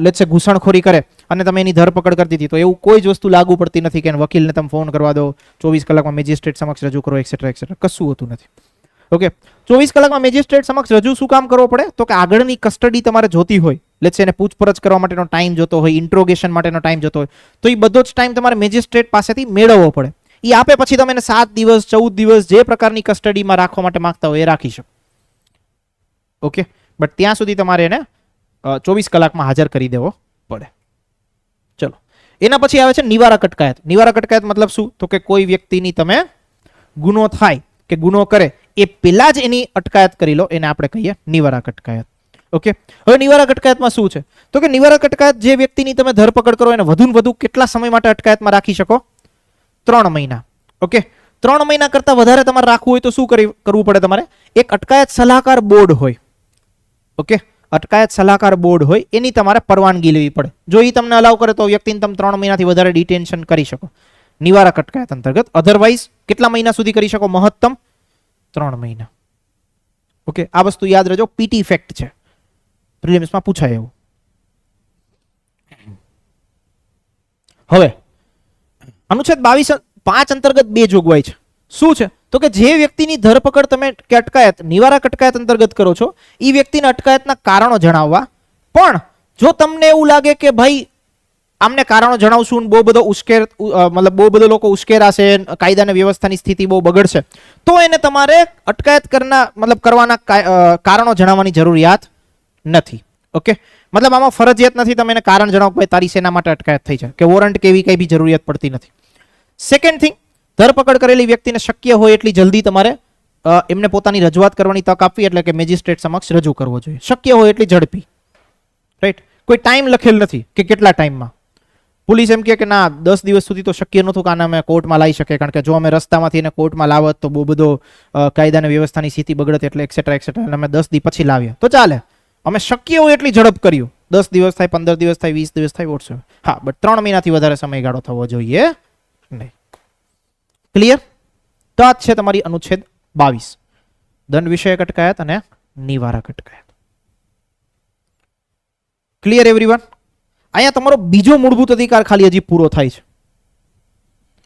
લેટ્સ સે ઘૂસણખોરી કરે અને તમે એની ધરપકડ કરી દીધી, તો એવું કોઈ જ વસ્તુ લાગુ પડતી નથી કે વકીલને તમે ફોન કરવા દો, 24 કલાકમાં મેજિસ્ટ્રેટ સમક્ષ રજૂ કરો, એક્સેટ્રા એક્સેટ્રા, કશું હોતું નથી. ઓકે, 24 કલાકમાં મેજિસ્ટ્રેટ સમક્ષ રજૂ શું કામ કરવો પડે? તો કે આગળની કસ્ટડી તમારે જોતી હોય, લેટ્સ સે એને પૂછપરછ કરવા માટેનો ટાઈમ જોતો હોય, ઇન્ટ્રોગેશન માટેનો ટાઈમ જોતો હોય, તો એ બધો જ ટાઈમ તમારે મેજિસ્ટ્રેટ પાસેથી મેળવવો પડે. એ આપે પછી તમે એને 7 દિવસ 14 દિવસ જે પ્રકારની કસ્ટડીમાં રાખવા માટે માંગતા હોય એ રાખી શકો. ઓકે, બટ ત્યાં સુધી તમારે એને 24 કલાકમાં હાજર કરી દેવો પડે. ચલો, એના પછી આવે છે નિવારક અટકાયત. નિવારક અટકાયત મતલબ શું? તો કે કોઈ વ્યક્તિની તમે ગુનો થાય કે ગુનો કરે એ પહેલા જ એની અટકાયત કરી લો, એને આપણે કહીએ નિવારક અટકાયત. ઓકે, હવે નિવારક અટકાયતમાં શું છે? તો કે નિવારક અટકાયત જે વ્યક્તિની તમે ધરપકડ કરો એને વધુ ને વધુ કેટલા સમય માટે અટકાયતમાં રાખી શકો? 3 મહિના. ઓકે, 3 મહિના કરતા વધારે તમારે રાખવું હોય તો શું કરવું પડે? તમારે એક અટકાયત સલાહકાર બોર્ડ હોય. ઓકે, અટકાયત સલાહકાર બોર્ડ હોય એની તમારે પરવાનગી લેવી પડે. જો એ તમને અલાઉ કરે તો વ્યક્તિને તમે 3 મહિનાથી વધારે ડિટેન્શન કરી શકો નિવારક અટકાયત અંતર્ગત. અધરવાઇઝ કેટલા મહિના સુધી કરી શકો? મહત્તમ 3 મહિના. ઓકે, આ વસ્તુ યાદ રહેજો, પીટી ફેક્ટ છે, પ્રિલિમ્સમાં પૂછાય એવું. હવે અનુચ્છેદ 22(5) અંતર્ગત 2 જોગવાઈ છે. શું છે? તો કે જે વ્યક્તિની ધરપકડ તમે કે અટકાયત નિવારક અટકાયત અંતર્ગત કરો છો એ વ્યક્તિને અટકાયતના કારણો જણાવવા. પણ જો તમને એવું લાગે કે ભાઈ આમને કારણો જણાવશું બહુ બધો મતલબ બહુ બધો લોકો ઉશ્કેરાશે, કાયદા અને વ્યવસ્થાની સ્થિતિ બહુ બગડશે, તો એને તમારે અટકાયત કરવાના કારણો જણાવવાની જરૂરિયાત નથી. ઓકે, મતલબ આમાં ફરજિયાત નથી તમે એને કારણ જણાવો કે તારી શેના માટે અટકાયત થઈ છે, કે વોરંટ કેવી કઈ બી જરૂરિયાત પડતી નથી. સેકન્ડ થિંગ, ધરપકડ કરેલી વ્યક્તિને શક્ય હોય એટલી જલ્દી તમારે એમને પોતાની રજૂઆત કરવાની તક આપવી, એટલે કે મેજિસ્ટ્રેટ સમક્ષ રજૂ કરવો જોઈએ. શક્ય હોય એટલી ઝડપી. રાઈટ, કોઈ ટાઈમ લખેલ નથી કે કેટલા ટાઈમમાં. પોલીસ એમ કે ના 10 દિવસ સુધી તો શક્ય નહોતું કે આને અમે કોર્ટમાં લાવી શકીએ, કારણ કે જો અમે રસ્તામાંથી એને કોર્ટમાં લાવત તો બહુ બધો કાયદા અને વ્યવસ્થાની સ્થિતિ બગડત, એટલે એક્સેટ્રા એક્સેટ્રા, એટલે અમે 10 દિવસ પછી લાવીએ તો ચાલે. અમે શક્ય હોય એટલી ઝડપ કર્યું. 10 દિવસ થાય, 15 દિવસ થાય, 20 દિવસ થાય, વોટ્સએપ. હા, બટ 3 મહિનાથી વધારે સમયગાળો થવો જોઈએ નહીં. ક્લિયર? તો આ છે તમારી અનુચ્છેદ 22, દંડ વિષયક અટકાયત અને નિવારક અટકાયત. Clear everyone? અહીંયા તમારો બીજો મૂળભૂત અધિકાર ખાલી હજી પૂરો થાય છે.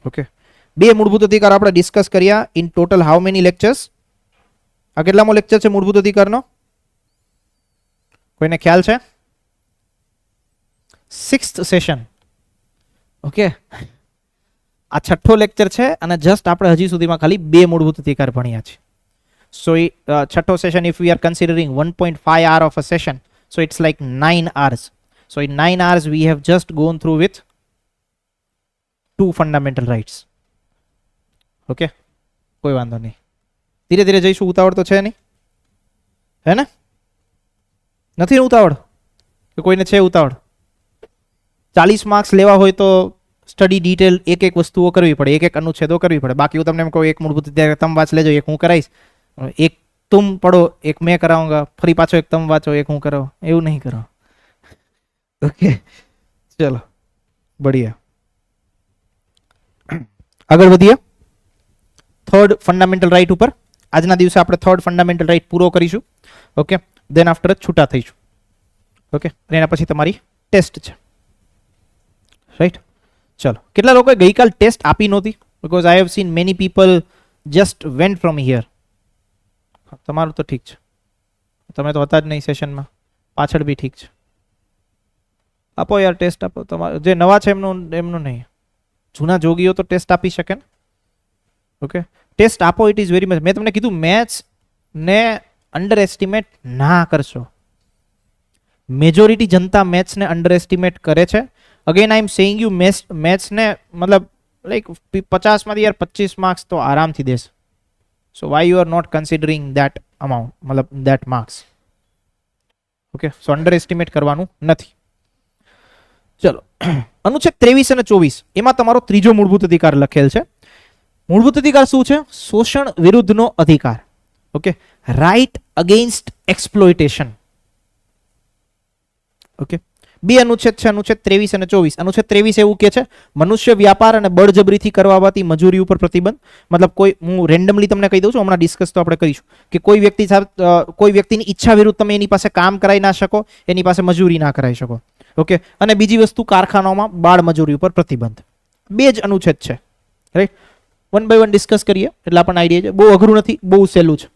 ઓકે, 2 મૂળભૂત અધિકાર આપણે ડિસ્કસ કર્યા in total how many lectures? આ કેટલામો લેક્ચર છે મૂળભૂત અધિકારનો? કોઈને ખ્યાલ છે? 6th session. ઓકે, આ 6થો લેક્ચર છે અને જસ્ટ આપણે હજી સુધીમાં ખાલી 2 મૂળભૂત અધિકાર ભણ્યા છે. સો 6થો session, if we are considering 1.5 hour of a session, so it's like 9 hours. So in 9 hours we have just gone through with 2 fundamental rights. Okay, કોઈ વાંધો નહીં, ધીરે ધીરે જઈશું. ઉતાવળ તો છે નહીં, હે ને? નથી ઉતાવળ કે કોઈને છે ઉતાવળ? 40 માર્ક્સ લેવા હોય તો સ્ટડી ડિટેલ એક વસ્તુઓ કરવી પડે, એક અનુચ્છેદો કરવી પડે. બાકી હું તમને એમ કહું એક મૂળભૂત અધિકાર તમે વાંચ લેજો, એક હું કરાવીશ, એક તુમ પડો, એક મેં કરાવુંગા, ફરી પાછો એક તમે વાંચો, એક હું કરાવું, એવું નહીં કરો. ઓકે, ચલો બઢિયા, આગળ વધીએ. 3rd ફંડામેન્ટલ રાઇટ ઉપર આજના દિવસે આપણે 3rd ફંડામેન્ટલ રાઇટ પૂરો કરીશું. ઓકે, દેન આફ્ટર છૂટા થઈશું. ઓકે, એના પછી તમારી ટેસ્ટ છે. રાઈટ, ચલો. કેટલા લોકોએ ગઈકાલ ટેસ્ટ આપી નહોતી? Because I have seen many people just vent from here. તમારું તો ઠીક છે, તમે તો હતા જ નહીં સેશનમાં, પાછળ બી ઠીક છે. આપો યાર, ટેસ્ટ આપો. તમારે જે નવા છે એમનું નહીં, જૂના જોગીઓ તો ટેસ્ટ આપી શકે ને. ઓકે, ટેસ્ટ આપો, ઇટ ઇઝ વેરી મચ. મેં તમને કીધું મેથ્સ ને અંડર એસ્ટિમેટ ના કરશો. મેજોરિટી જનતા મેથ્સ ને અંડર એસ્ટિમેટ કરે છે. Again I am saying you, maths ને મતલબ લાઈક 50 માંથી યાર 25 માર્ક્સ તો આરામથી દેશે. So why you are not considering that amount, મતલબ that marks. Okay, so underestimate કરવાનું નથી. ચલો, અનુચ્છેદ 23 અને 24 એમાં તમારો ત્રીજો મૂળભૂત અધિકાર લખેલ છે. મૂળભૂત અધિકાર શું છે? શોષણ વિરુદ્ધનો અધિકાર. Okay, right against exploitation. Okay, 2 અનુચ્છેદ છે, અનુચ્છેદ 23 અને 24. અનુચ્છેદ 23 એવું કે છે મનુષ્ય વ્યાપાર અને બળજબરીથી કરવાવાળી મજૂરી ઉપર પ્રતિબંધ. મતલબ કોઈ, હું રેન્ડમલી તમને કહી દઉં છું, હમણાં ડિસ્કસ તો આપણે કરીશું કે કોઈ વ્યક્તિની ઈચ્છા વિરુદ્ધ તમે એની પાસે કામ કરાવી ના શકો, એની પાસે મજૂરી ના કરાવી શકો. ઓકે, અને બીજી વસ્તુ કારખાનાઓમાં બાળ મજૂરી ઉપર પ્રતિબંધ. 2 જ અનુચ્છેદ છે. રાઈટ, 1 by 1 ડિસ્કસ કરીએ એટલે આપણને આઈડિયા છે. બહુ અઘરું નથી, બહુ સહેલું છે.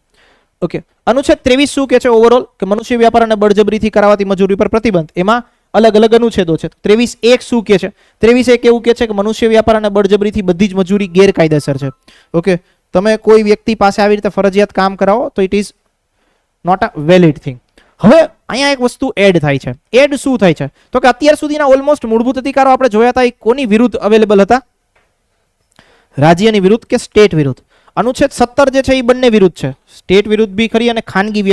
ઓકે, અનુચ્છેદ 23 શું કે છે ઓવરઓલ? કે મનુષ્ય વ્યાપાર અને બળજબરીથી કરાવાતી મજૂરી પર પ્રતિબંધ. એમાં અલગ અલગ અનુચ્છેદો છે. 23(1) શું કે છે? 23(1) એવું કે છે કે મનુષ્ય વ્યાપાર અને બળજબરીથી બધી જ મજૂરી ગેરકાયદેસર છે. ઓકે, તમે કોઈ વ્યક્તિ પાસે આવી રીતે ફરજિયાત કામ કરાવો તો it is not a valid thing. હવે અહીંયા એક વસ્તુ એડ થાય છે. એડ શું થાય છે? તો કે અત્યાર સુધીના ઓલમોસ્ટ મૂળભૂત અધિકારો આપણે જોયા હતા એ કોની વિરુદ્ધ અવેલેબલ હતા? રાજ્યની વિરુદ્ધ કે સ્ટેટ વિરુદ્ધ. અનુચ્છેદ 17 જે છે એ બંને વિરુદ્ધ છે. સ્ટેટ વિરુદ્ધ બી ખરી અને ખાનગી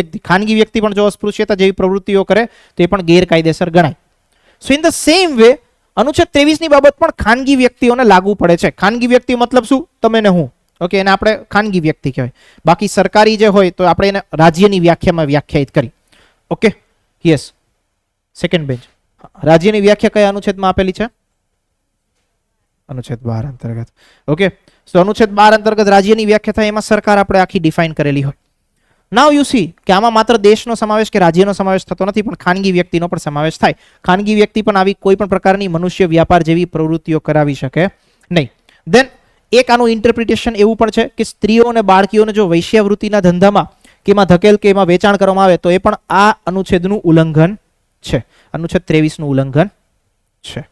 વ્યક્તિ પણ જો અસ્પૃશ્યતા જેવી પ્રવૃત્તિઓ કરે તો એ પણ ગેરકાયદેસર ગણાય. So in the same way અનુચ્છેદ 23 ની બાબત પણ ખાનગી વ્યક્તિઓને લાગુ પડે છે. ખાનગી વ્યક્તિ મતલબ શું? તમે ને હું. ઓકે, એને આપણે ખાનગી વ્યક્તિ કહેવાય. બાકી સરકારી જે હોય તો આપણે એને રાજ્યની વ્યાખ્યામાં વ્યાખ્યાયિત કરી. Okay, yes, second bench. રાજ્યની વ્યાખ્યા કયા અનુચ્છેદમાં આપેલી છે? અનુચ્છેદ 12 અંતર્ગત. ઓકે, તો અનુચ્છેદ 12 અંતર્ગત રાજ્યની વ્યાખ્યા થાય એમાં સરકાર આપણે આખી ડિફાઇન કરેલી હોય. નાઉ યુ સી કે આમાં માત્ર દેશનો સમાવેશ કે રાજ્યનો સમાવેશ થતો નથી, પણ ખાનગી વ્યક્તિનો પણ સમાવેશ થાય. ખાનગી વ્યક્તિ પણ આવી કોઈ પણ પ્રકારની મનુષ્ય વ્યાપાર જેવી પ્રવૃત્તિઓ કરાવી શકે નહીં. દેન એક આનું ઇન્ટરપ્રિટેશન એવું પણ છે કે સ્ત્રીઓ અને બાળકીઓને જો વૈશ્યાવૃત્તિના ધંધામાં કે એમાં ધકેલ કે એમાં વેચાણ કરવામાં આવે તો એ પણ આ અનુચ્છેદનું ઉલ્લંઘન છે. અનુચ્છેદ 23 નું ઉલ્લંઘન છે.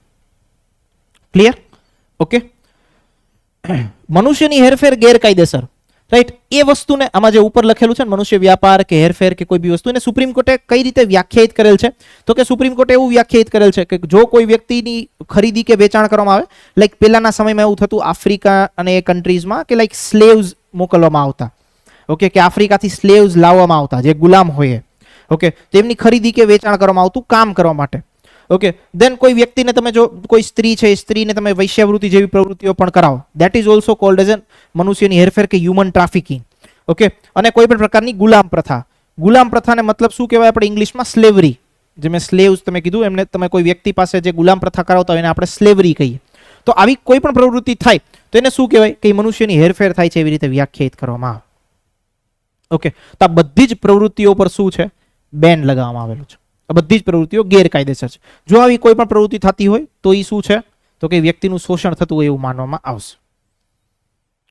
ક્લિયર? ઓકે, મનુષ્યની હેરફેર ગેરકાયદેસર, રાઈટ? એ વસ્તુને આમાં જે ઉપર લખેલું છે મનુષ્ય વ્યાપાર કે હેરફેર કે કોઈ બી વસ્તુ, એને સુપ્રીમ કોર્ટે કઈ રીતે વ્યાખ્યાયિત કરેલ છે? તો કે સુપ્રીમ કોર્ટે એવું વ્યાખ્યાયિત કરેલ છે કે જો કોઈ વ્યક્તિની ખરીદી કે વેચાણ કરવામાં આવે, લાઈક પહેલાના સમયમાં એવું થતું આફ્રિકા અને એ કન્ટ્રીઝમાં કે લાઈક સ્લેવ્સ મોકલવામાં આવતા. ઓકે, કે આફ્રિકાથી સ્લેવ્સ લાવવામાં આવતા જે ગુલામ હોય. ઓકે, તેમની ખરીદી કે વેચાણ કરવામાં આવતું કામ કરવા માટે. ઓકે, દેન કોઈ વ્યક્તિને તમે જો કોઈ સ્ત્રી છે, સ્ત્રીને તમે વૈશ્યાવૃત્તિ જેવી પ્રવૃત્તિઓ પણ કરાવો, that is also cold as મનુષ્યની હેરફેર કે હ્યુમન ટ્રાફિકિંગ. ઓકે, અને કોઈ પણ પ્રકારની ગુલામ પ્રથા. ગુલામ પ્રથાને મતલબ શું કહેવાય આપણે ઇંગ્લિશમાં? સ્લેવરી. જે મેં સ્લેવ્સ તમે કીધું એમને તમે કોઈ વ્યક્તિ પાસે જે ગુલામ પ્રથા કરાવતા હોય એને આપણે સ્લેવરી કહીએ. તો આવી કોઈ પણ પ્રવૃત્તિ થાય તો એને શું કહેવાય? કે મનુષ્યની હેરફેર થાય છે એવી રીતે વ્યાખ્યાયિત કરવામાં આવે. ઓકે, તો આ બધી જ પ્રવૃત્તિઓ પર શું છે? બેન લગાવવામાં આવેલું છે. આ બધી જ પ્રવૃત્તિઓ ગેરકાયદેસર છે. જો આવી કોઈ પણ પ્રવૃત્તિ થતી હોય તો એ શું છે? તો કે વ્યક્તિનું શોષણ થતું હોય એવું માનવામાં આવશે.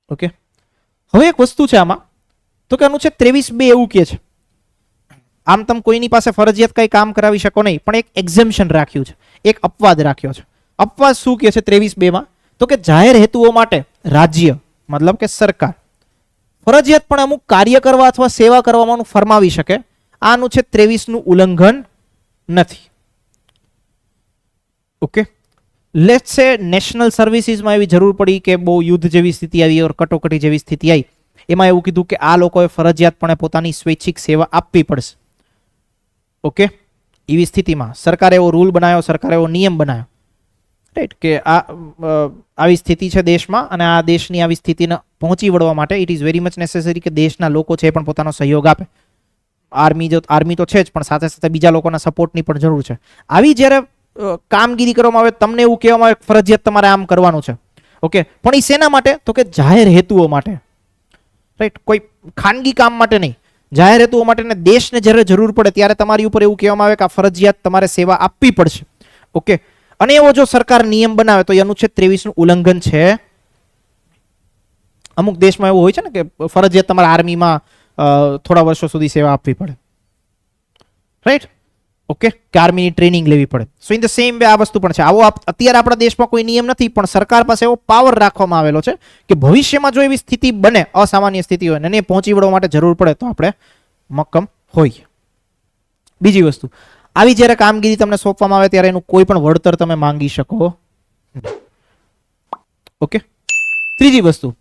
ઓકે, હવે એક વસ્તુ છે આમાં, તો કે અનુચ્છેદ 23(2) એવું કહે છે આમ તમે કોઈની પાસે ફરજિયાત કઈ કામ કરાવી શકો નહીં, પણ એક એક્ઝેમ્પશન રાખ્યું છે, એક અપવાદ રાખ્યો છે. અપવાદ શું કહે છે 23(2) માં? તો કે જાહેર હેતુઓ માટે રાજ્ય મતલબ કે સરકાર ફરજિયાતપણે અમુક કાર્ય કરવા અથવા સેવા કરવામાં ફરમાવી શકે. આ અનુચ્છેદ 23 નું ઉલ્લંઘન નથી. ઓકે, લેટ્સ સે નેશનલ સર્વિસીસમાં એવી જરૂર પડી કે બહુ યુદ્ધ જેવી સ્થિતિ આવી ઓર કટોકટી જેવી સ્થિતિ આવી, એમાં એવું કીધું કે આ લોકોએ ફરજિયાતપણે પોતાની સ્વૈચ્છિક સેવા આપવી પડશે. ઓકે, એવી સ્થિતિમાં સરકારે એવો રૂલ બનાવ્યો, સરકારે એવો નિયમ બનાવ્યો, રાઈટ? કે આવી સ્થિતિ છે દેશમાં અને આ દેશની આવી સ્થિતિને પહોંચી વળવા માટે it is very much necessary કે દેશના લોકો છે પણ પોતાનો સહયોગ આપે. આર્મી તો છે જ, પણ સાથે સાથે બીજા લોકોના સપોર્ટની પણ જરૂર છે. આવી જ્યારે કામગીરી કરવામાં આવે તમને એવું કહેવામાં આવે ફરજિયાત તમારે આમ કરવાનું છે. ઓકે, પણ એ શેના માટે? તો કે જાહેર હેતુઓ માટે, રાઈટ? કોઈ ખાનગી કામ માટે નહીં, જાહેર હેતુઓ માટે. ને દેશને જ્યારે જરૂર પડે ત્યારે તમારી ઉપર એવું કહેવામાં આવે કે આ ફરજિયાત તમારે સેવા આપવી પડશે. ઓકે, અને એવો જો સરકાર નિયમ બનાવે તો એ અનુચ્છેદ 23 નું ઉલ્લંઘન છે. અમુક દેશમાં એવું હોય છે ને કે ફરજિયાત તમારે આર્મીમાં થોડા વર્ષો સુધી સેવા આપવી પડે, રાઈટ? ઓકે, કે આર્મીની ટ્રેનિંગ લેવી પડે. So in the same way આ વસ્તુ પણ છે. આવો અત્યારે આપણા દેશમાં કોઈ નિયમ નથી, પણ સરકાર પાસે એવો પાવર રાખવામાં આવેલો છે કે ભવિષ્યમાં જો એવી સ્થિતિ બને, અસામાન્ય સ્થિતિ હોય અને પહોંચી વળવા માટે જરૂર પડે તો આપણે મક્કમ હોઈએ. બીજી વસ્તુ, આવી જ્યારે કામગીરી તમને સોંપવામાં આવે ત્યારે એનું કોઈ પણ વળતર તમે માંગી શકો. ઓકે, ત્રીજી વસ્તુ,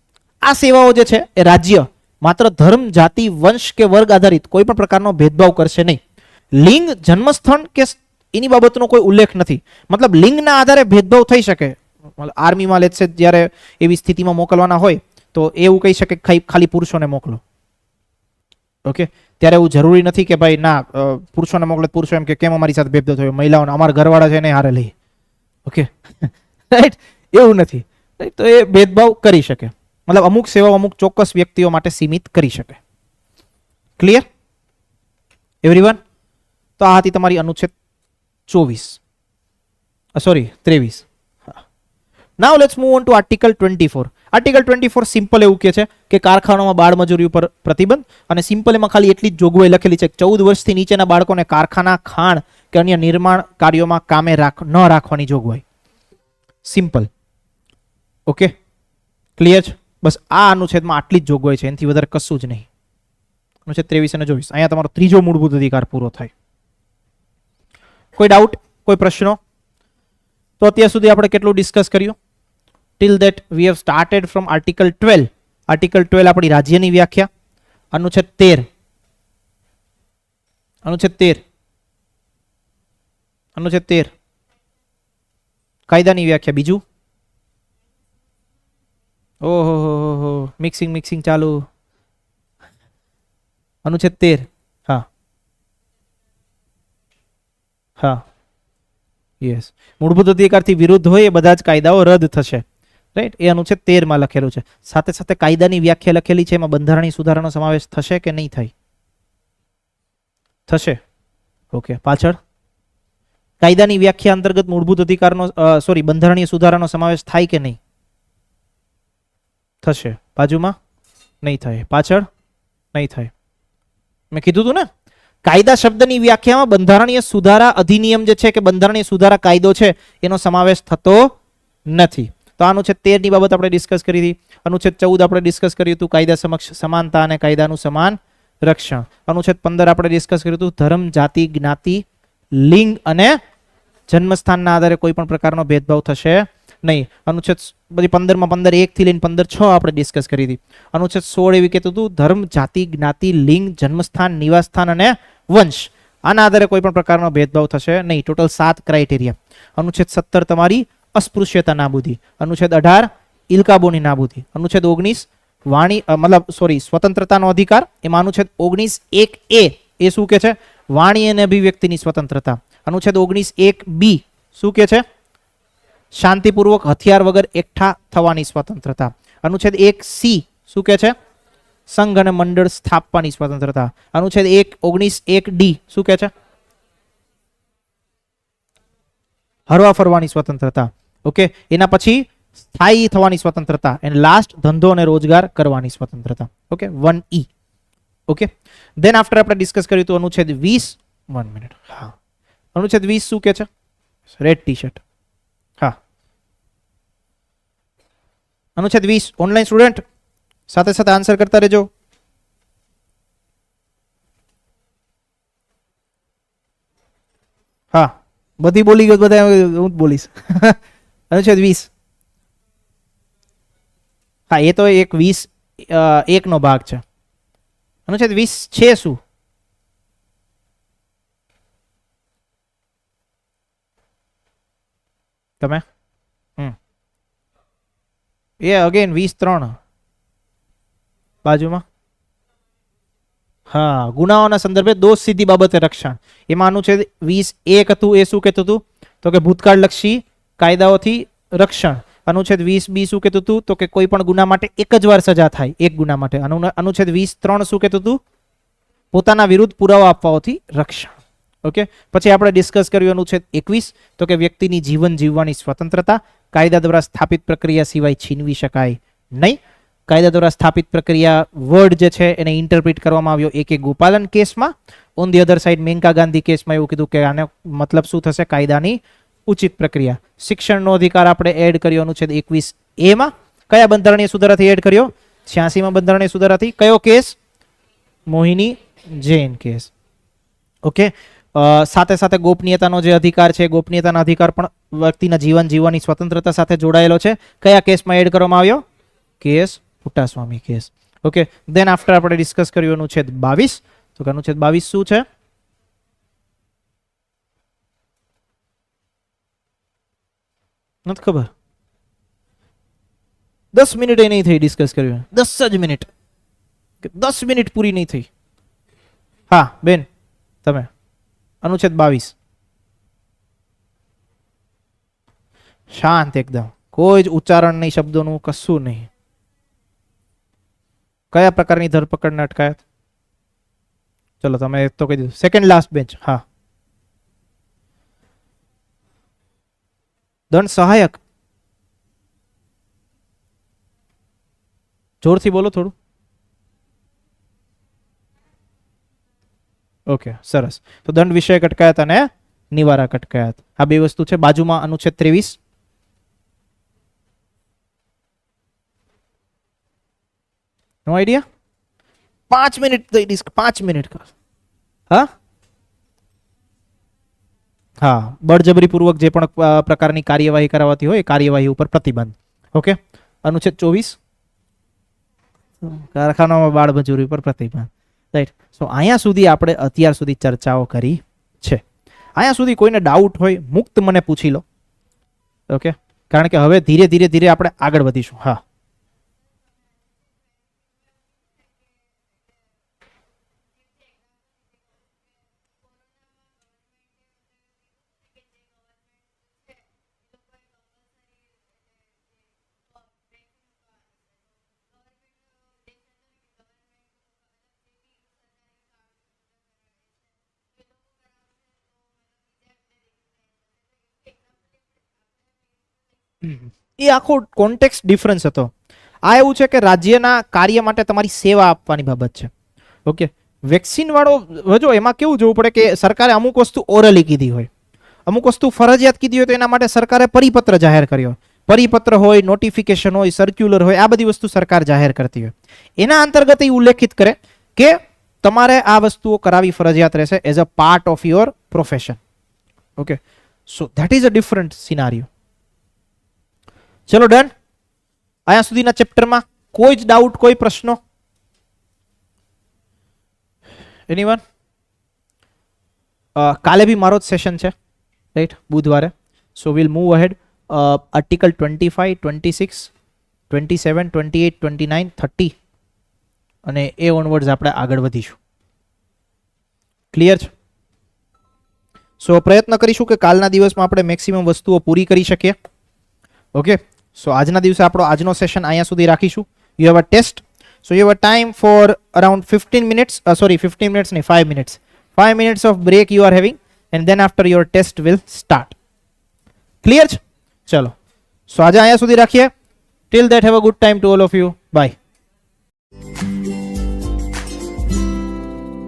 આ સેવાઓ જે છે એ રાજ્ય માત્ર ધર્મ, જાતિ, વંશ કે વર્ગ આધારિત કોઈ પણ પ્રકારનો ભેદભાવ કરશે નહીં. લિંગ, જન્મસ્થળ કે એની બાબતનો કોઈ ઉલ્લેખ નથી. મતલબ લિંગના આધારે ભેદભાવ થઈ શકે. આર્મીમાં લેટ્સ સે જ્યારે એવી સ્થિતિમાં મોકલવાના હોય તો એવું કહી શકે ખાલી પુરુષોને મોકલો. ઓકે, ત્યારે એવું જરૂરી નથી કે ભાઈ ના પુરુષોને મોકલે, પુરુષો એમ કે કેમ અમારી સાથે ભેદભાવ થયો, મહિલાઓને અમારા ઘરવાળા છે એને હારે લઈએ. Okay, right? એવું નથી. તો એ ભેદભાવ કરી શકે. મતલબ અમુક સેવાઓ અમુક ચોક્કસ વ્યક્તિઓ માટે સીમિત કરી શકે. Clear everyone? તો આ હતી તમારી અનુચ્છેદ 23. Now let's move on to article 24. Article 24 simple એવું કહે છે કે કારખાનામાં બાળમજૂરી ઉપર પ્રતિબંધ, અને સિમ્પલ એમાં ખાલી એટલી જ જોગવાઈ લખેલી છે 14 વર્ષથી નીચેના બાળકોને કારખાના, ખાણ કે અન્ય નિર્માણ કાર્યોમાં કામે ન રાખવાની જોગવાઈ. સિમ્પલ. ઓકે, ક્લિયર છે? બસ આ અનુચ્છેદમાં આટલી જ જોગવાઈ છે, એનાથી વધારે કશું જ નહીં. અનુચ્છેદ 23 અને 24 અહીંયા તમારો ત્રીજો મૂળભૂત અધિકાર પૂરો થાય. કોઈ ડાઉટ, કોઈ પ્રશ્નો? તો અત્યાર સુધી આપણે કેટલું ડિસ્કસ કર્યું? Till that we have started from article 12. Article 12 આપણી રાજ્યની વ્યાખ્યા. અનુચ્છેદ 13 કાયદાની વ્યાખ્યા. બીજું ઓહો મિક્સિંગ ચાલુ. અનુચ્છેદ 13 હા યસ, મૂળભૂત અધિકારથી વિરુદ્ધ હોય એ બધા જ કાયદાઓ રદ થશે. રાઈટ, એ અનુચ્છેદ 13 માં લખેલું છે. સાથે સાથે કાયદાની વ્યાખ્યા લખેલી છે, એમાં બંધારણીય સુધારાનો સમાવેશ થશે કે નહીં થાય? થશે. ઓકે, પાછળ કાયદાની વ્યાખ્યા અંતર્ગત મૂળભૂત અધિકારનો બંધારણીય સુધારાનો સમાવેશ થાય કે નહીં? થશે. બાજુમાં નહીં થાય, પાછળ નહીં થાય. મેં કીધું હતું ને, કાયદા શબ્દની વ્યાખ્યામાં બંધારણીય સુધારા અધિનિયમ જે છે કે બંધારણીય સુધારા કાયદો છે એનો સમાવેશ થતો નથી. તો અનુચ્છેદ 13 ની બાબત આપણે ડિસ્કસ કરી હતી. અનુચ્છેદ 14 આપણે ડિસ્કસ કર્યું હતું, કાયદા સમક્ષ સમાનતા અને કાયદાનું સમાન રક્ષણ. અનુચ્છેદ 15 આપણે ડિસ્કસ કર્યું હતું, ધર્મ, જાતિ, જ્ઞાતિ, લિંગ અને જન્મસ્થાનના આધારે કોઈ પણ પ્રકારનો ભેદભાવ થશે નહીં. અનુચ્છેદ 15 માં 15(1) થી લઈને 15(6) આપણે ડિસ્કસ કરી હતી. અનુચ્છેદ 16 એવી કહેતું હતું, ધર્મ, જાતિ, જ્ઞાતિ, લિંગ, જન્મસ્થાન, નિવાસસ્થાન અને વંશ, આના આધારે કોઈ પણ પ્રકારનો ભેદભાવ થશે નહીં. Total 7 criteria. અનુચ્છેદ 17 તમારી અસ્પૃશ્યતા નાબૂદી. અનુચ્છેદ 18 ઇલકાબોની નાબૂદી. અનુચ્છેદ 19 સ્વતંત્રતાનો અધિકાર. એમાં અનુચ્છેદ 19(1)(a) એ શું કે છે? વાણી અને અભિવ્યક્તિની સ્વતંત્રતા. અનુચ્છેદ 19(1)(b) શું કે છે? શાંતિપૂર્વક હથિયાર વગર એકઠા થવાની સ્વતંત્રતા. અનુચ્છેદ 1(c) શું કે છે? સંઘ અને મંડળ સ્થાપવાની સ્વતંત્રતા. અનુચ્છેદ 19(1)(d) શું કે છે? હરવા ફરવાની સ્વતંત્રતા. ઓકે, એના પછી સ્થાયી થવાની સ્વતંત્રતા, અને લાસ્ટ ધંધો અને રોજગાર કરવાની સ્વતંત્રતા. Okay, 1(e). Okay, then after આપણે ડિસ્કસ કર્યું હતું અનુચ્છેદ 20. 1 મિનિટ. હા, અનુચ્છેદ 20 શું કે છે? Red T shirt. હા, અનુચ્છેદ 20 ઓનલાઈન સ્ટુડન્ટ સાથે સાથે આન્સર કરતા રહેજો. હા, બધી બોલી ગયો, બધા હું જ બોલીશ. અનુચ્છેદ 20. હા, એ તો એક 20(1) નો ભાગ છે. અનુચ્છેદ 20 છે શું? તમે એ અગેન 20(3) બાજુમાં. હા, ગુનાઓના સંદર્ભે દોષ સિદ્ધિ બાબતે રક્ષણ. એમાં અનુચ્છેદ 20(1) હતું, એ શું કહેતું હતું? તો કે ભૂતકાળલક્ષી કાયદાઓથી રક્ષણ. અનુચ્છેદ 20(b) શું કહેતું હતું? તો કે કોઈ પણ ગુના માટે એક જ વાર સજા થાય, એક ગુના માટે. અનુચ્છેદ 20(3) શું કહેતું હતું? પોતાના વિરુદ્ધ પુરાવા આપવાથી રક્ષણ. ઓકે, પછી આપણે ડિસ્કસ કર્યું અનુચ્છેદ 21, તો કે વ્યક્તિની જીવન જીવવાની સ્વતંત્રતા કાયદા દ્વારા સ્થાપિત પ્રક્રિયા સિવાય છીનવી શકાય નહીં. કાયદા દ્વારા સ્થાપિત પ્રક્રિયા વર્ડ જે છે એને ઇન્ટરપ્રિટ કરવામાં આવ્યો એક ગોપાલન કેસમાં. On the other side Maneka Gandhi કેસમાં એવું કીધું કે આને મતલબ શું થશે? કાયદાની ઉચિત પ્રક્રિયા. શિક્ષણનો અધિકાર આપણે એડ કર્યો અનુચ્છેદ 21(a) માં. કયા બંધારણીય સુધારાથી એડ કર્યો? 86 માં બંધારણીય સુધારાથી. કયો કેસ? મોહિની જૈન કેસ. ઓકે, સાથે સાથે ગોપનીયતાનો જે અધિકાર છે, ગોપનીયતાના અધિકાર પણ વ્યક્તિના જીવન જીવવાની સ્વતંત્રતા સાથે જોડાયેલો છે. કયા કેસમાં એડ કરવામાં આવ્યો? Case Puttaswamy case. Okay, then after આપણે ડિસ્કસ કર્યું અનુચ્છેદ 22. તો અનુચ્છેદ 22 શું છે? નથી ખબર. 10 મિનિટ એ નહીં થઈ ડિસ્કસ કર્યું. 10 જ મિનિટ, 10 મિનિટ પૂરી નહીં થઈ. હા બેન, તમે અનુચ્છેદ 22 શાંત એકદમ, કોઈ જ ઉચ્ચારણ નહીં, શબ્દોનું કશું નહીં. કયા પ્રકારની ધરપકડ ને અટકાયત? ચલો તમે તો કહી દીધું. Second last bench. હા, દંડ સહાયક. જોરથી બોલો થોડું. ઓકે, સરસ. તો દંડ વિષયક અટકાયત અને નિવારક અટકાયત, આ બે વસ્તુ છે. બાજુમાં અનુચ્છેદ 23. નો આઈડિયા. 5 minute 5 minute. હા હા, બળજબરી પૂર્વક જે પણ પ્રકારની કાર્યવાહી કરાવતી હોય એ કાર્યવાહી ઉપર પ્રતિબંધ. ઓકે, અનુચ્છેદ 24. કારખાનામાં બાળમજૂરી પર પ્રતિબંધ. રાઈટ. સો અહીંયા સુધી આપણે અત્યાર સુધી ચર્ચાઓ કરી છે. અહીંયા સુધી કોઈને ડાઉટ હોય મુક્ત મને પૂછી લો. ઓકે, કારણ કે હવે ધીરે ધીરે ધીરે આપણે આગળ વધીશું. હા, એ આખો કોન્ટેક્સ્ટ ડિફરન્સ હતો. આ એવું છે કે રાજ્યના કાર્ય માટે તમારી સેવા આપવાની બાબત છે. ઓકે, વેક્સિન વાળો જો એમાં કેવું જોવું પડે કે સરકારે અમુક વસ્તુ ઓરલી કીધી હોય, અમુક વસ્તુ ફરજિયાત કીધી હોય, તો એના માટે સરકારે પરિપત્ર જાહેર કર્યો. પરિપત્ર હોય, નોટિફિકેશન હોય, સર્ક્યુલર હોય, આ બધી વસ્તુ સરકાર જાહેર કરતી હોય. એના અંતર્ગત એ ઉલ્લેખિત કરે કે તમારે આ વસ્તુઓ કરાવી ફરજિયાત રહેશે as a part of your profession. Okay, so that is a different સિનારીઓ. ચલો ડન. અહીંયા સુધીના ચેપ્ટરમાં કોઈ જ ડાઉટ, કોઈ પ્રશ્નો? એનીવન? કાલે બી મારો જ સેશન છે, રાઈટ, બુધવારે. સો વિલ મૂવ અહેડ. આર્ટિકલ 25, 26, 27, 28, 29, 30 અને એ ઓનવર્ડ્સ આપણે આગળ વધીશું. ક્લિયર છે? સો પ્રયત્ન કરીશું કે કાલના દિવસમાં આપણે મેક્સિમમ વસ્તુઓ પૂરી કરી શકીએ. ઓકે, સો આજના દિવસે આપણો આજનો સેશન અહીંયા સુધી રાખીશું. You have a test, so you have a time for around 15 minutes, sorry 15 minutes નહીં, 5 minutes. 5 minutes of break you are having and then after your test will start. Clear છે? ચલો, સો આજે અહીંયા સુધી રાખીએ. Till that have a good time to all of you. By.